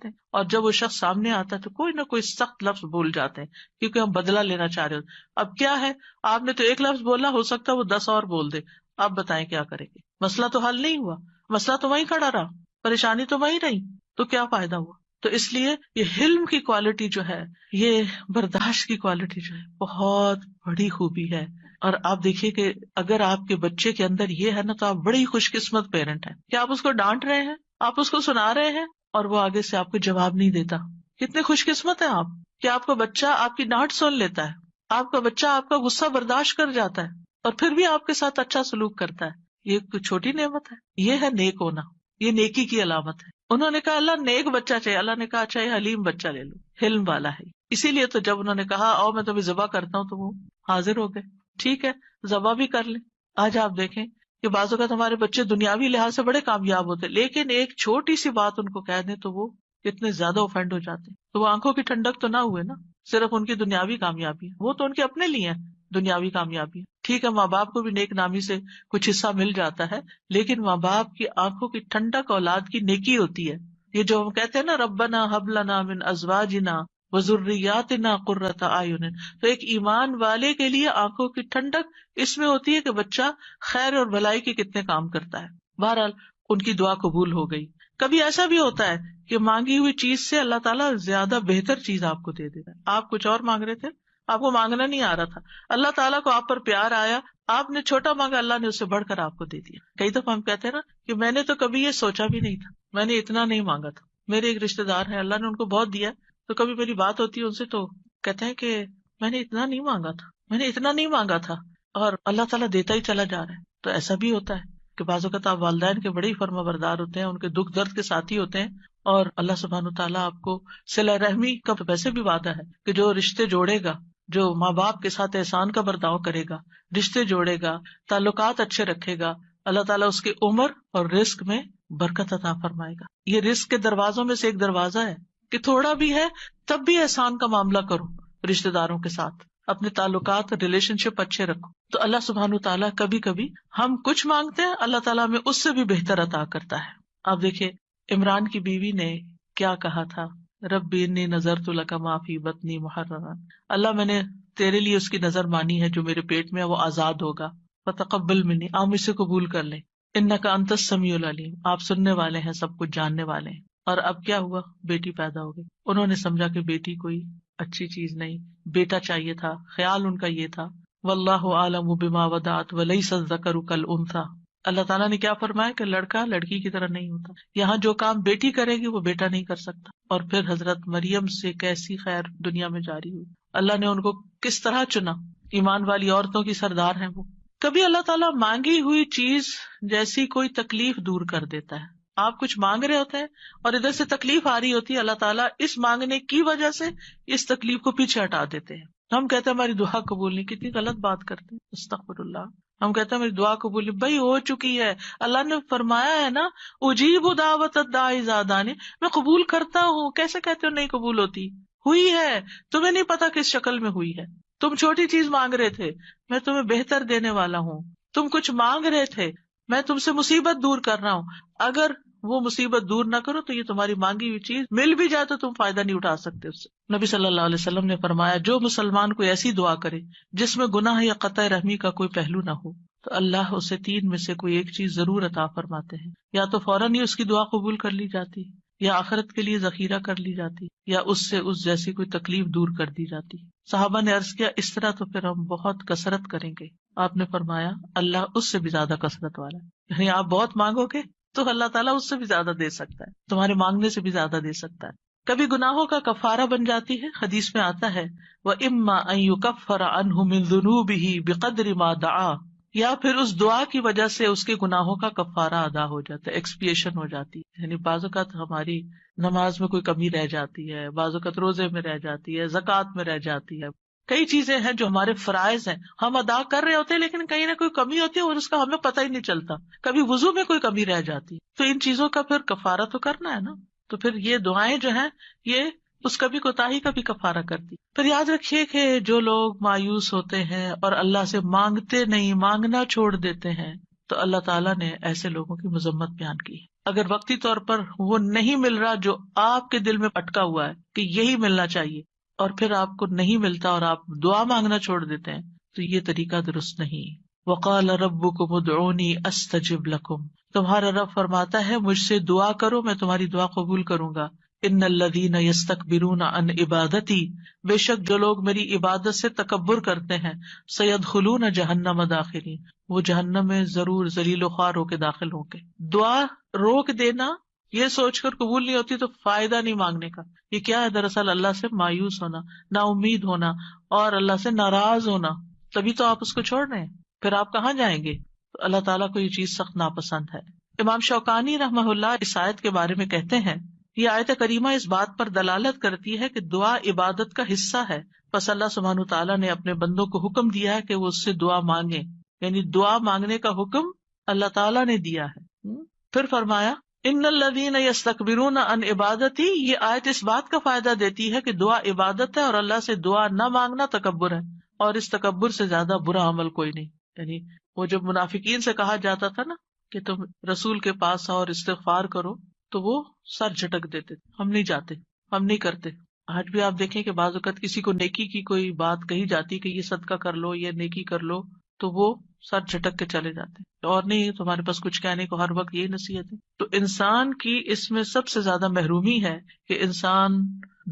ہیں. اور جب وہ شخص سامنے آتا ہے تو کوئی نہ کوئی سخت لفظ بول جاتے ہیں کیونکہ ہم بدلہ لینا چاہ رہے ہوتے. اب کیا ہے، آپ نے تو ایک لفظ بولا، ہو سکتا ہے وہ 10 اور بول دے. آپ بتائیں کیا کریں گے؟ مسئلہ تو حل نہیں ہوا، مسئلہ تو وہیں کھڑا رہا، پریشانی تو وہیں رہی. تو کیا فائدہ ہوا؟ تو اس لیے یہ حلم کی کوالٹی جو ہے، یہ برداشت کی کوالٹی جو ہے، بہت بڑی خوبی ہے. اور آپ دیکھیے کہ اگر آپ کے بچے کے اندر یہ ہے نا تو آپ بڑی خوش قسمت پیرنٹ ہیں کہ آپ اس کو ڈانٹ رہے ہیں، آپ اس کو سنا رہے ہیں اور وہ آگے سے آپ کو جواب نہیں دیتا. کتنے خوش قسمت ہیں آپ کہ آپ کا بچہ آپ کی ڈانٹ سن لیتا ہے، آپ کا بچہ آپ کا غصہ برداشت کر جاتا ہے اور پھر بھی آپ کے ساتھ اچھا سلوک کرتا ہے. یہ کوئی چھوٹی نعمت ہے؟ یہ ہے نیک ہونا، یہ نیکی کی علامت ہے. انہوں نے کہا اللہ نیک بچہ چاہیے، اللہ نے کہا اچھا یہ حلیم بچہ لے لو، حلم والا ہے. اسی لیے تو جب انہوں نے کہا آؤ میں تمہیں ذبح کرتا ہوں تو وہ حاضر ہو گئے. ٹھیک ہے ذبح بھی کر لیں. آج آپ دیکھیں کہ بعض اوقات ہمارے بچے دنیاوی لحاظ سے بڑے کامیاب ہوتے، لیکن ایک چھوٹی سی بات ان کو کہہ دیں تو وہ کتنے زیادہ اوفینڈ ہو جاتے. تو وہ آنکھوں کی ٹھنڈک تو نہ ہوئے نا، صرف ان کی دنیاوی کامیابی ہے، وہ تو ان کے اپنے لیے ہے دنیاوی کامیابی. ٹھیک ہے ماں باپ کو بھی نیک نامی سے کچھ حصہ مل جاتا ہے، لیکن ماں باپ کی آنکھوں کی ٹھنڈک اولاد کی نیکی ہوتی ہے. یہ جو ہم کہتے ہیں نا ربنا ہب لنا من ازواجنا وذریاتنا قرۃ اعین، تو ایک ایمان والے کے لیے آنکھوں کی ٹھنڈک اس میں ہوتی ہے کہ بچہ خیر اور بھلائی کے کتنے کام کرتا ہے. بہرحال ان کی دعا قبول ہو گئی. کبھی ایسا بھی ہوتا ہے کہ مانگی ہوئی چیز سے اللہ تعالیٰ زیادہ بہتر چیز آپ کو دے دیتا ہے. آپ کچھ اور مانگ رہے تھے، آپ کو مانگنا نہیں آ رہا تھا، اللہ تعالیٰ کو آپ پر پیار آیا، آپ نے چھوٹا مانگا، اللہ نے اس سے بڑھ کر آپ کو دے دیا. کئی دفعہ ہم کہتے ہیں نا کہ میں نے تو کبھی یہ سوچا بھی نہیں تھا، میں نے اتنا نہیں مانگا تھا. میرے ایک رشتے دار ہیں، اللہ نے ان کو بہت دیا، تو کبھی میری بات ہوتی ہے ان سے تو کہتے ہیں کہ میں نے اتنا نہیں مانگا تھا، میں نے اتنا نہیں مانگا تھا، اور اللہ تعالیٰ دیتا ہی چلا جا رہا ہے. تو ایسا بھی ہوتا ہے کہ بعض اوقات آپ والدین کے بڑے ہی فرما بردار ہوتے ہیں، ان کے دکھ درد کے ساتھی ہوتے ہیں، اور اللہ سبحانہ تعالیٰ آپ کو صلہ رحمی کا ویسے بھی وعدہ ہے کہ جو رشتے جوڑے گا، جو ماں باپ کے ساتھ احسان کا برتاؤ کرے گا، رشتے جوڑے گا، تعلقات اچھے رکھے گا، اللہ تعالیٰ اس کی عمر اور رزق میں برکت عطا فرمائے گا. یہ رزق کے دروازوں میں سے ایک دروازہ ہے کہ تھوڑا بھی ہے تب بھی احسان کا معاملہ کرو، رشتے داروں کے ساتھ اپنے تعلقات ریلیشن شپ اچھے رکھو. تو اللہ سبحانہ تعالیٰ کبھی کبھی ہم کچھ مانگتے ہیں، اللہ تعالیٰ ہمیں اس سے بھی بہتر عطا کرتا ہے. آپ دیکھیں عمران کی بیوی نے کیا کہا تھا، ربی انی نذرت لک ما فی بطنی محررا، اللہ میں نے تیرے لیے اس کی نظر مانی ہے جو میرے پیٹ میں ہے وہ آزاد ہوگا، فتقبل منی، آپ اسے قبول کر لیں، انک انت السمیع العلیم، آپ سننے والے ہیں، سب کچھ جاننے والے ہیں. اور اب کیا ہوا، بیٹی پیدا ہو گئی. انہوں نے سمجھا کہ بیٹی کوئی اچھی چیز نہیں، بیٹا چاہیے تھا، خیال ان کا یہ تھا. واللہ اعلم بما ودعت ولیس الذکر کالانثی، اللہ تعالیٰ نے کیا فرمایا کہ لڑکا لڑکی کی طرح نہیں ہوتا. یہاں جو کام بیٹی کرے گی وہ بیٹا نہیں کر سکتا. اور پھر حضرت مریم سے کیسی خیر دنیا میں جاری ہوئی، اللہ نے ان کو کس طرح چنا، ایمان والی عورتوں کی سردار ہیں وہ. کبھی اللہ تعالیٰ مانگی ہوئی چیز جیسی کوئی تکلیف دور کر دیتا ہے. آپ کچھ مانگ رہے ہوتے ہیں اور ادھر سے تکلیف آ رہی ہوتی ہے، اللہ تعالیٰ اس مانگنے کی وجہ سے اس تکلیف کو پیچھے ہٹا دیتے ہیں. ہم کہتے ہیں ہماری دعا قبول نہیں، کتنی غلط بات کرتے ہیں، استغفر اللہ. ہم کہتے ہیں میری دعا قبول نہیں، بھائی ہو چکی ہے، اللہ نے فرمایا ہے نا اجیب دعوت الداعی اذا دعانی، میں قبول کرتا ہوں. کیسے کہتے ہو نہیں قبول ہوتی؟ ہوئی ہے، تمہیں نہیں پتا کس شکل میں ہوئی ہے. تم چھوٹی چیز مانگ رہے تھے، میں تمہیں بہتر دینے والا ہوں. تم کچھ مانگ رہے تھے، میں تم سے مصیبت دور کر رہا ہوں. اگر وہ مصیبت دور نہ کرو تو یہ تمہاری مانگی ہوئی چیز مل بھی جائے تو تم فائدہ نہیں اٹھا سکتے اس سے. نبی صلی اللہ علیہ وسلم نے فرمایا جو مسلمان کوئی ایسی دعا کرے جس میں گناہ یا قطع رحمی کا کوئی پہلو نہ ہو تو اللہ اسے تین میں سے کوئی ایک چیز ضرور عطا فرماتے ہیں. یا تو فوراً ہی اس کی دعا قبول کر لی جاتی, یا آخرت کے لیے ذخیرہ کر لی جاتی, یا اس سے اس جیسی کوئی تکلیف دور کر دی جاتی. صحابہ نے عرض کیا اس طرح تو پھر ہم بہت کثرت کریں گے. آپ نے فرمایا اللہ اس سے بھی زیادہ کثرت والا ہے, یعنی آپ بہت مانگو گے تو اللہ تعالیٰ اس سے بھی زیادہ دے سکتا ہے, تمہارے مانگنے سے بھی زیادہ دے سکتا ہے. کبھی گناہوں کا کفارہ بن جاتی ہے. حدیث میں آتا ہے وَإِمَّا أَن يُكَفَّرَ عَنْهُ مِن ذُنُوبِهِ بِقَدْرِ مَا دَعَا, یا پھر اس دعا کی وجہ سے اس کے گناہوں کا کفارہ ادا ہو جاتا ہے, ایکسپیشن ہو جاتی ہے. یعنی بعض اوقات ہماری نماز میں کوئی کمی رہ جاتی ہے, بعض اوقات روزے میں رہ جاتی ہے, زکوٰۃ میں رہ جاتی ہے, کئی چیزیں ہیں جو ہمارے فرائض ہیں ہم ادا کر رہے ہوتے ہیں لیکن کہیں نہ کوئی کمی ہوتی ہے اور اس کا ہمیں پتہ ہی نہیں چلتا. کبھی وضو میں کوئی کمی رہ جاتی, تو ان چیزوں کا پھر کفارہ تو کرنا ہے نا. تو پھر یہ دعائیں جو ہیں یہ اس کبھی کوتاہی کا بھی کفارہ کرتی. پھر یاد رکھیے کہ جو لوگ مایوس ہوتے ہیں اور اللہ سے مانگتے نہیں, مانگنا چھوڑ دیتے ہیں, تو اللہ تعالیٰ نے ایسے لوگوں کی مذمت بیان کی. اگر وقتی طور پر وہ نہیں مل رہا جو آپ کے دل میں اٹکا ہوا ہے کہ یہی ملنا چاہیے, اور پھر آپ کو نہیں ملتا اور آپ دعا مانگنا چھوڑ دیتے ہیں, تو یہ طریقہ درست نہیں. وقال ربکم ادعونی استجب لکم, تمہارا رب فرماتا ہے مجھ سے دعا کرو میں تمہاری دعا قبول کروں گا. ان الذین یستکبرون عن عبادتی, بے شک جو لوگ میری عبادت سے تکبر کرتے ہیں, سیدخلون جہنم داخلین, وہ جہنم میں ضرور ذلیل و خوار ہو کے داخل ہوں گے. دعا روک دینا یہ سوچ کر قبول نہیں ہوتی تو فائدہ نہیں مانگنے کا. یہ کیا ہے دراصل اللہ سے مایوس ہونا, نا امید ہونا اور اللہ سے ناراض ہونا, تبھی تو آپ اس کو چھوڑ رہے ہیں. پھر آپ کہاں جائیں گے؟ تو اللہ تعالیٰ کو یہ چیز سخت ناپسند ہے. امام شوکانی رحمہ اللہ اس آیت کے بارے میں کہتے ہیں یہ آیت کریمہ اس بات پر دلالت کرتی ہے کہ دعا عبادت کا حصہ ہے, پس اللہ سبحانہ تعالیٰ نے اپنے بندوں کو حکم دیا ہے کہ وہ اس سے دعا مانگیں, یعنی دعا مانگنے کا حکم اللہ تعالیٰ نے دیا ہے. پھر فرمایا ان الذین یستکبرون عن عبادتی, یہ آیت اس بات کا فائدہ دیتی ہے کہ دعا عبادت ہے اور اللہ سے دعا نہ مانگنا تکبر ہے, اور اس تکبر سے زیادہ برا عمل کوئی نہیں. یعنی وہ جب منافقین سے کہا جاتا تھا نا کہ تم رسول کے پاس آؤ اور استغفار کرو, تو وہ سر جھٹک دیتے, ہم نہیں جاتے, ہم نہیں کرتے. آج بھی آپ دیکھیں کہ بعض اوقات کسی کو نیکی کی کوئی بات کہی جاتی کہ یہ صدقہ کر لو, یہ نیکی کر لو, تو وہ سر جھٹک کے چلے جاتے, اور نہیں تمہارے پاس کچھ کہنے کو ہر وقت یہی نصیحت ہے. تو انسان کی اس میں سب سے زیادہ محرومی ہے کہ انسان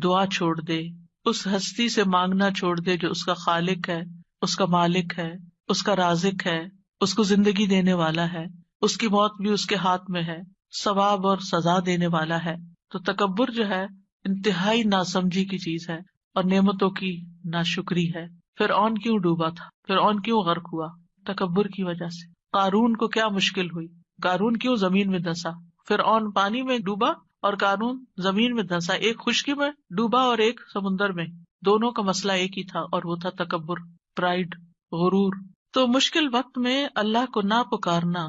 دعا چھوڑ دے, اس ہستی سے مانگنا چھوڑ دے جو اس کا خالق ہے, اس کا مالک ہے, اس کا رازق ہے, اس کو زندگی دینے والا ہے, اس کی موت بھی اس کے ہاتھ میں ہے, ثواب اور سزا دینے والا ہے. تو تکبر جو ہے انتہائی ناسمجھی کی چیز ہے اور نعمتوں کی ناشکری ہے. فرعون کیوں ڈوبا تھا, فرعون کیوں غرق ہوا؟ تکبر کی وجہ سے. قارون کو کیا مشکل ہوئی, قارون کیوں زمین میں دھنسا؟ فرعون پانی میں ڈوبا اور قارون زمین میں دھنسا, ایک خشکی میں ڈوبا اور ایک سمندر میں, دونوں کا مسئلہ ایک ہی تھا اور وہ تھا تکبر, پرائڈ, غرور. تو مشکل وقت میں اللہ کو نہ پکارنا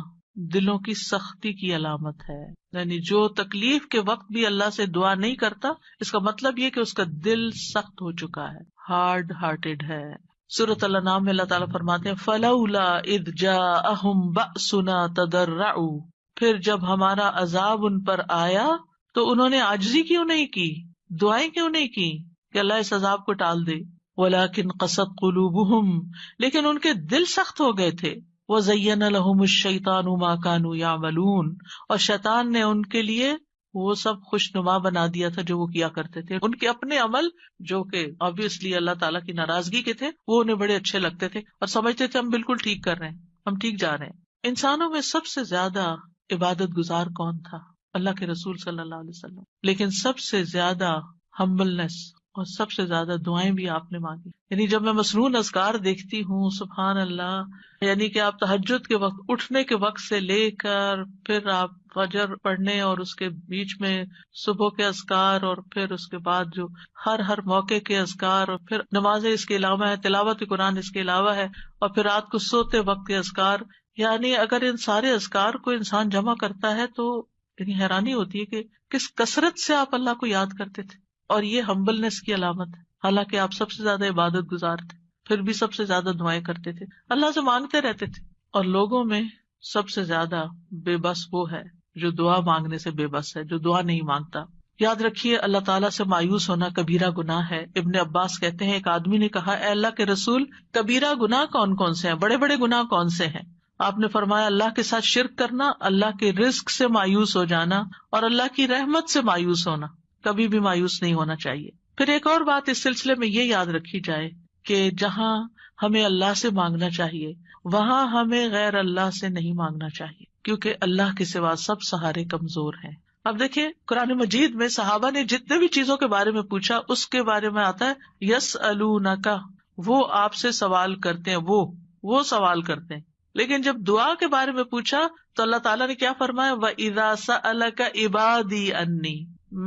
دلوں کی سختی کی علامت ہے. یعنی جو تکلیف کے وقت بھی اللہ سے دعا نہیں کرتا, اس کا مطلب یہ کہ اس کا دل سخت ہو چکا ہے, ہارڈ ہارٹیڈ ہے. سورۃ الانعام میں اللہ تعالیٰ فرماتے ہیں فَلَوْلَا إِذْ جَاءَهُمْ بَأْسُنَا تَضَرَّعُوا, پھر جب ہمارا عذاب ان پر آیا تو انہوں نے عاجزی کیوں نہیں کی, دعائیں کیوں نہیں کی کہ اللہ اس عذاب کو ٹال دے. وَلَكِنْ قَسَتْ قُلُوبُهُمْ, لیکن ان کے دل سخت ہو گئے تھے. وَزَيَّنَ لَهُمُ الشَّيْطَانُ مَا كَانُوا يَعْمَلُونَ, اور شیطان نے ان کے لیے وہ سب خوشنما بنا دیا تھا جو وہ کیا کرتے تھے. ان کے اپنے عمل جو کہ obviously اللہ تعالیٰ کی ناراضگی کے تھے, وہ انہیں بڑے اچھے لگتے تھے اور سمجھتے تھے ہم بالکل ٹھیک کر رہے ہیں, ہم ٹھیک جا رہے ہیں. انسانوں میں سب سے زیادہ عبادت گزار کون تھا؟ اللہ کے رسول صلی اللہ علیہ وسلم. لیکن سب سے زیادہ ہمبلنس اور سب سے زیادہ دعائیں بھی آپ نے مانگی. یعنی جب میں مسنون اذکار دیکھتی ہوں, سبحان اللہ, یعنی کہ آپ تہجد کے وقت اٹھنے کے وقت سے لے کر پھر آپ فجر پڑھنے اور اس کے بیچ میں صبح کے اذکار اور پھر اس کے بعد جو ہر موقع کے اذکار اور پھر نمازیں اس کے علاوہ ہے, تلاوت قرآن اس کے علاوہ ہے, اور پھر رات کو سوتے وقت کے اذکار. یعنی اگر ان سارے اذکار کو انسان جمع کرتا ہے تو یعنی حیرانی ہوتی ہے کہ کس کثرت سے آپ اللہ کو یاد کرتے تھے. اور یہ ہمبلنس کی علامت ہے, حالانکہ آپ سب سے زیادہ عبادت گزار تھے, پھر بھی سب سے زیادہ دعائیں کرتے تھے, اللہ سے مانگتے رہتے تھے. اور لوگوں میں سب سے زیادہ بے بس وہ ہے جو دعا مانگنے سے بے بس ہے، جو دعا نہیں مانگتا. یاد رکھیے اللہ تعالیٰ سے مایوس ہونا کبیرہ گناہ ہے. ابن عباس کہتے ہیں ایک آدمی نے کہا اے اللہ کے رسول، کبیرہ گناہ کون کون سے ہیں، بڑے بڑے گناہ کون سے ہیں؟ آپ نے فرمایا اللہ کے ساتھ شرک کرنا، اللہ کے رزق سے مایوس ہو جانا، اور اللہ کی رحمت سے مایوس ہونا. کبھی بھی مایوس نہیں ہونا چاہیے. پھر ایک اور بات اس سلسلے میں یہ یاد رکھی جائے کہ جہاں ہمیں اللہ سے مانگنا چاہیے وہاں ہمیں غیر اللہ سے نہیں مانگنا چاہیے، کیونکہ اللہ کے سوا سب سہارے کمزور ہیں. اب دیکھیں قرآن مجید میں صحابہ نے جتنے بھی چیزوں کے بارے میں پوچھا اس کے بارے میں آتا ہے یسألونک، وہ آپ سے سوال کرتے ہیں، وہ سوال کرتے ہیں. لیکن جب دعا کے بارے میں پوچھا تو اللہ تعالیٰ نے کیا فرمایا، وَإِذَا سَأَلَكَ عِبَادِي عَنِّي،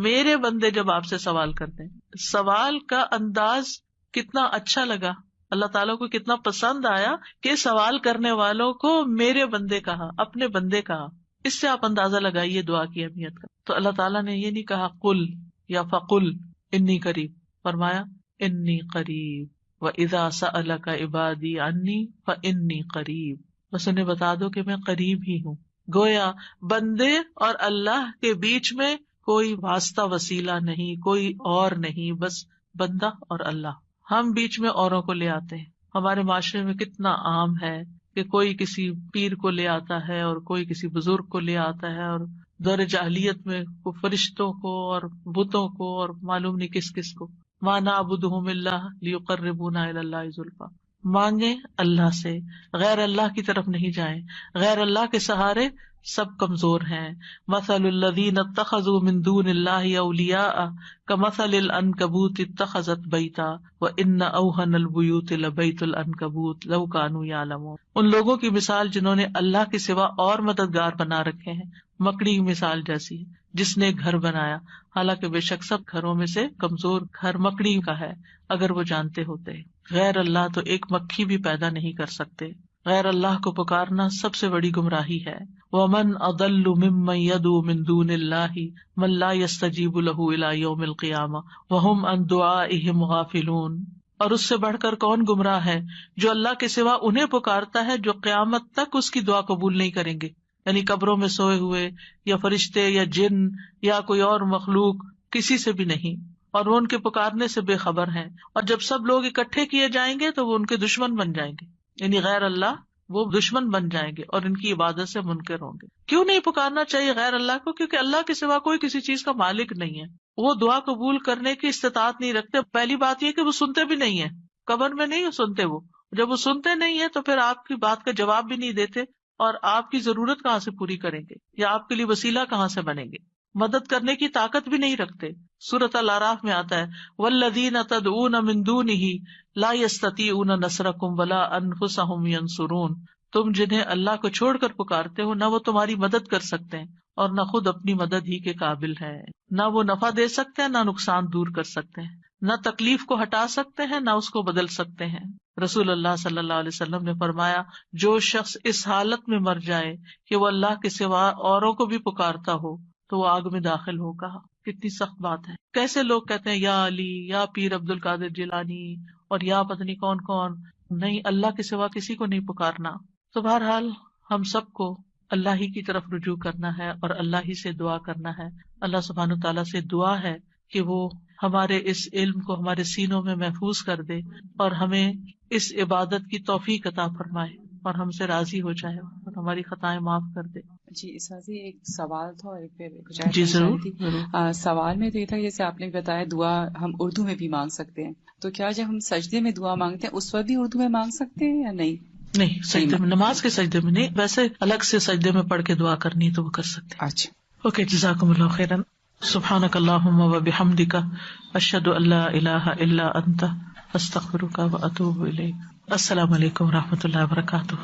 میرے بندے جب آپ سے سوال کرتے ہیں. سوال کا انداز کتنا اچھا لگا، اللہ تعالیٰ کو کتنا پسند آیا کہ سوال کرنے والوں کو میرے بندے کہا، اپنے بندے کہا. اس سے آپ اندازہ لگائیے دعا کی اہمیت کا. تو اللہ تعالیٰ نے یہ نہیں کہا قل یا فقل انی قریب، فرمایا انی قریب، وَإِذَا سَأَلَكَ عِبَادِي عَنِّي فَإِنِّي قَرِيب. بس انہیں بتا دو کہ میں قریب ہی ہوں. گویا بندے اور اللہ کے بیچ میں کوئی واسطہ وسیلہ نہیں، کوئی اور نہیں، بس بندہ اور اللہ. ہم بیچ میں اوروں کو لے آتے ہیں. ہمارے معاشرے میں کتنا عام ہے کہ کوئی کسی پیر کو لے آتا ہے اور کوئی کسی بزرگ کو لے آتا ہے، اور دور جاہلیت میں فرشتوں کو اور بتوں کو اور معلوم نہیں کس کس کو. مَا نَعْبُدُهُمْ إِلَّا لِيُقَرِّبُونَا إِلَى اللَّهِ زُلْفَىٰ. مانگیں اللہ سے، غیر اللہ کی طرف نہیں جائیں. غیر اللہ کے سہارے سب کمزور ہیں. مثل الذین اتخذوا من دون اللہ اولیاء کمثل العنکبوت اتخذت بیتا وان اوہن البیوت لبیت العنکبوت لو کانوا یعلمون. ان لوگوں کی مثال جنہوں نے اللہ کے سوا اور مددگار بنا رکھے ہیں، مکڑی کی مثال جیسی ہے جس نے گھر بنایا، حالانکہ بے شک سب گھروں میں سے کمزور گھر مکڑی کا ہے اگر وہ جانتے ہوتے. غیر اللہ تو ایک مکھی بھی پیدا نہیں کر سکتے. غیر اللہ کو پکارنا سب سے بڑی گمراہی ہے. وَمَنْ أَضَلُّ مِمَّنْ يَدْعُو مِن دُونِ اللَّهِ مَن لَّا يَسْتَجِيبُ لَهُ إِلَىٰ يَوْمِ الْقِيَامَةِ وَهُمْ عَن دُعَائِهِمْ غَافِلُونَ. اور اس سے بڑھ کر کون گمراہ ہے جو اللہ کے سوا انہیں پکارتا ہے جو قیامت تک اس کی دعا قبول نہیں کریں گے. یعنی قبروں میں سوئے ہوئے یا فرشتے یا جن یا کوئی اور مخلوق، کسی سے بھی نہیں، اور وہ ان کے پکارنے سے بے خبر ہیں. اور جب سب لوگ اکٹھے کیے جائیں گے تو وہ ان کے دشمن بن جائیں گے، یعنی غیر اللہ وہ دشمن بن جائیں گے اور ان کی عبادت سے منکر ہوں گے. کیوں نہیں پکارنا چاہیے غیر اللہ کو؟ کیونکہ اللہ کے سوا کوئی کسی چیز کا مالک نہیں ہے. وہ دعا قبول کرنے کی استطاعت نہیں رکھتے. پہلی بات یہ کہ وہ سنتے بھی نہیں ہیں، قبر میں نہیں سنتے. وہ جب وہ سنتے نہیں ہیں تو پھر آپ کی بات کا جواب بھی نہیں دیتے، اور آپ کی ضرورت کہاں سے پوری کریں گے یا آپ کے لیے وسیلہ کہاں سے بنیں گے. مدد کرنے کی طاقت بھی نہیں رکھتے. سورۃ الاعراف میں آتا ہے والذین تدعون من دونہ لا یستطیعون نصرکم ولا انفسہم ینصرون. تم جنہیں اللہ کو چھوڑ کر پکارتے ہو نہ وہ تمہاری مدد کر سکتے ہیں اور نہ خود اپنی مدد ہی کے قابل ہے. نہ وہ نفع دے سکتے ہیں، نہ نقصان دور کر سکتے ہیں، نہ تکلیف کو ہٹا سکتے ہیں، نہ اس کو بدل سکتے ہیں. رسول اللہ صلی اللہ علیہ وسلم نے فرمایا جو شخص اس حالت میں مر جائے کہ وہ اللہ کے سوا اوروں کو بھی پکارتا ہو تو وہ آگ میں داخل ہوگا. کتنی سخت بات ہے. کیسے لوگ کہتے ہیں یا علی، یا پیر عبد القادر جیلانی، اور یا پتہ نہیں کون کون. نہیں، اللہ کے سوا کسی کو نہیں پکارنا. تو بہرحال ہم سب کو اللہ ہی کی طرف رجوع کرنا ہے اور اللہ ہی سے دعا کرنا ہے. اللہ سبحانہ تعالیٰ سے دعا ہے کہ وہ ہمارے اس علم کو ہمارے سینوں میں محفوظ کر دے اور ہمیں اس عبادت کی توفیق عطا فرمائے اور ہم سے راضی ہو جائے اور ہماری خطائیں معاف کر دے. جی اساسی ایک سوال تھا اور ایک پھر جی ضرور. سوال میں تو یہ تھا جیسے آپ نے بتایا دعا ہم اردو میں بھی مانگ سکتے ہیں، تو کیا جب ہم سجدے میں دعا مانگتے ہیں اس وقت بھی اردو میں مانگ سکتے ہیں یا نہیں؟ نہیں، سجدے میں، نماز کے سجدے میں نہیں، ویسے الگ سے سجدے میں پڑھ کے دعا کرنی تو وہ کر سکتے ہیں. اچھا اوکے، جزاکم اللہ خیرا. سبحانک اللہم و بحمدک اشہد ان لا الہ الا انت استغفرک و اتوب الیک. السلام علیکم و رحمۃ اللہ وبرکاتہ.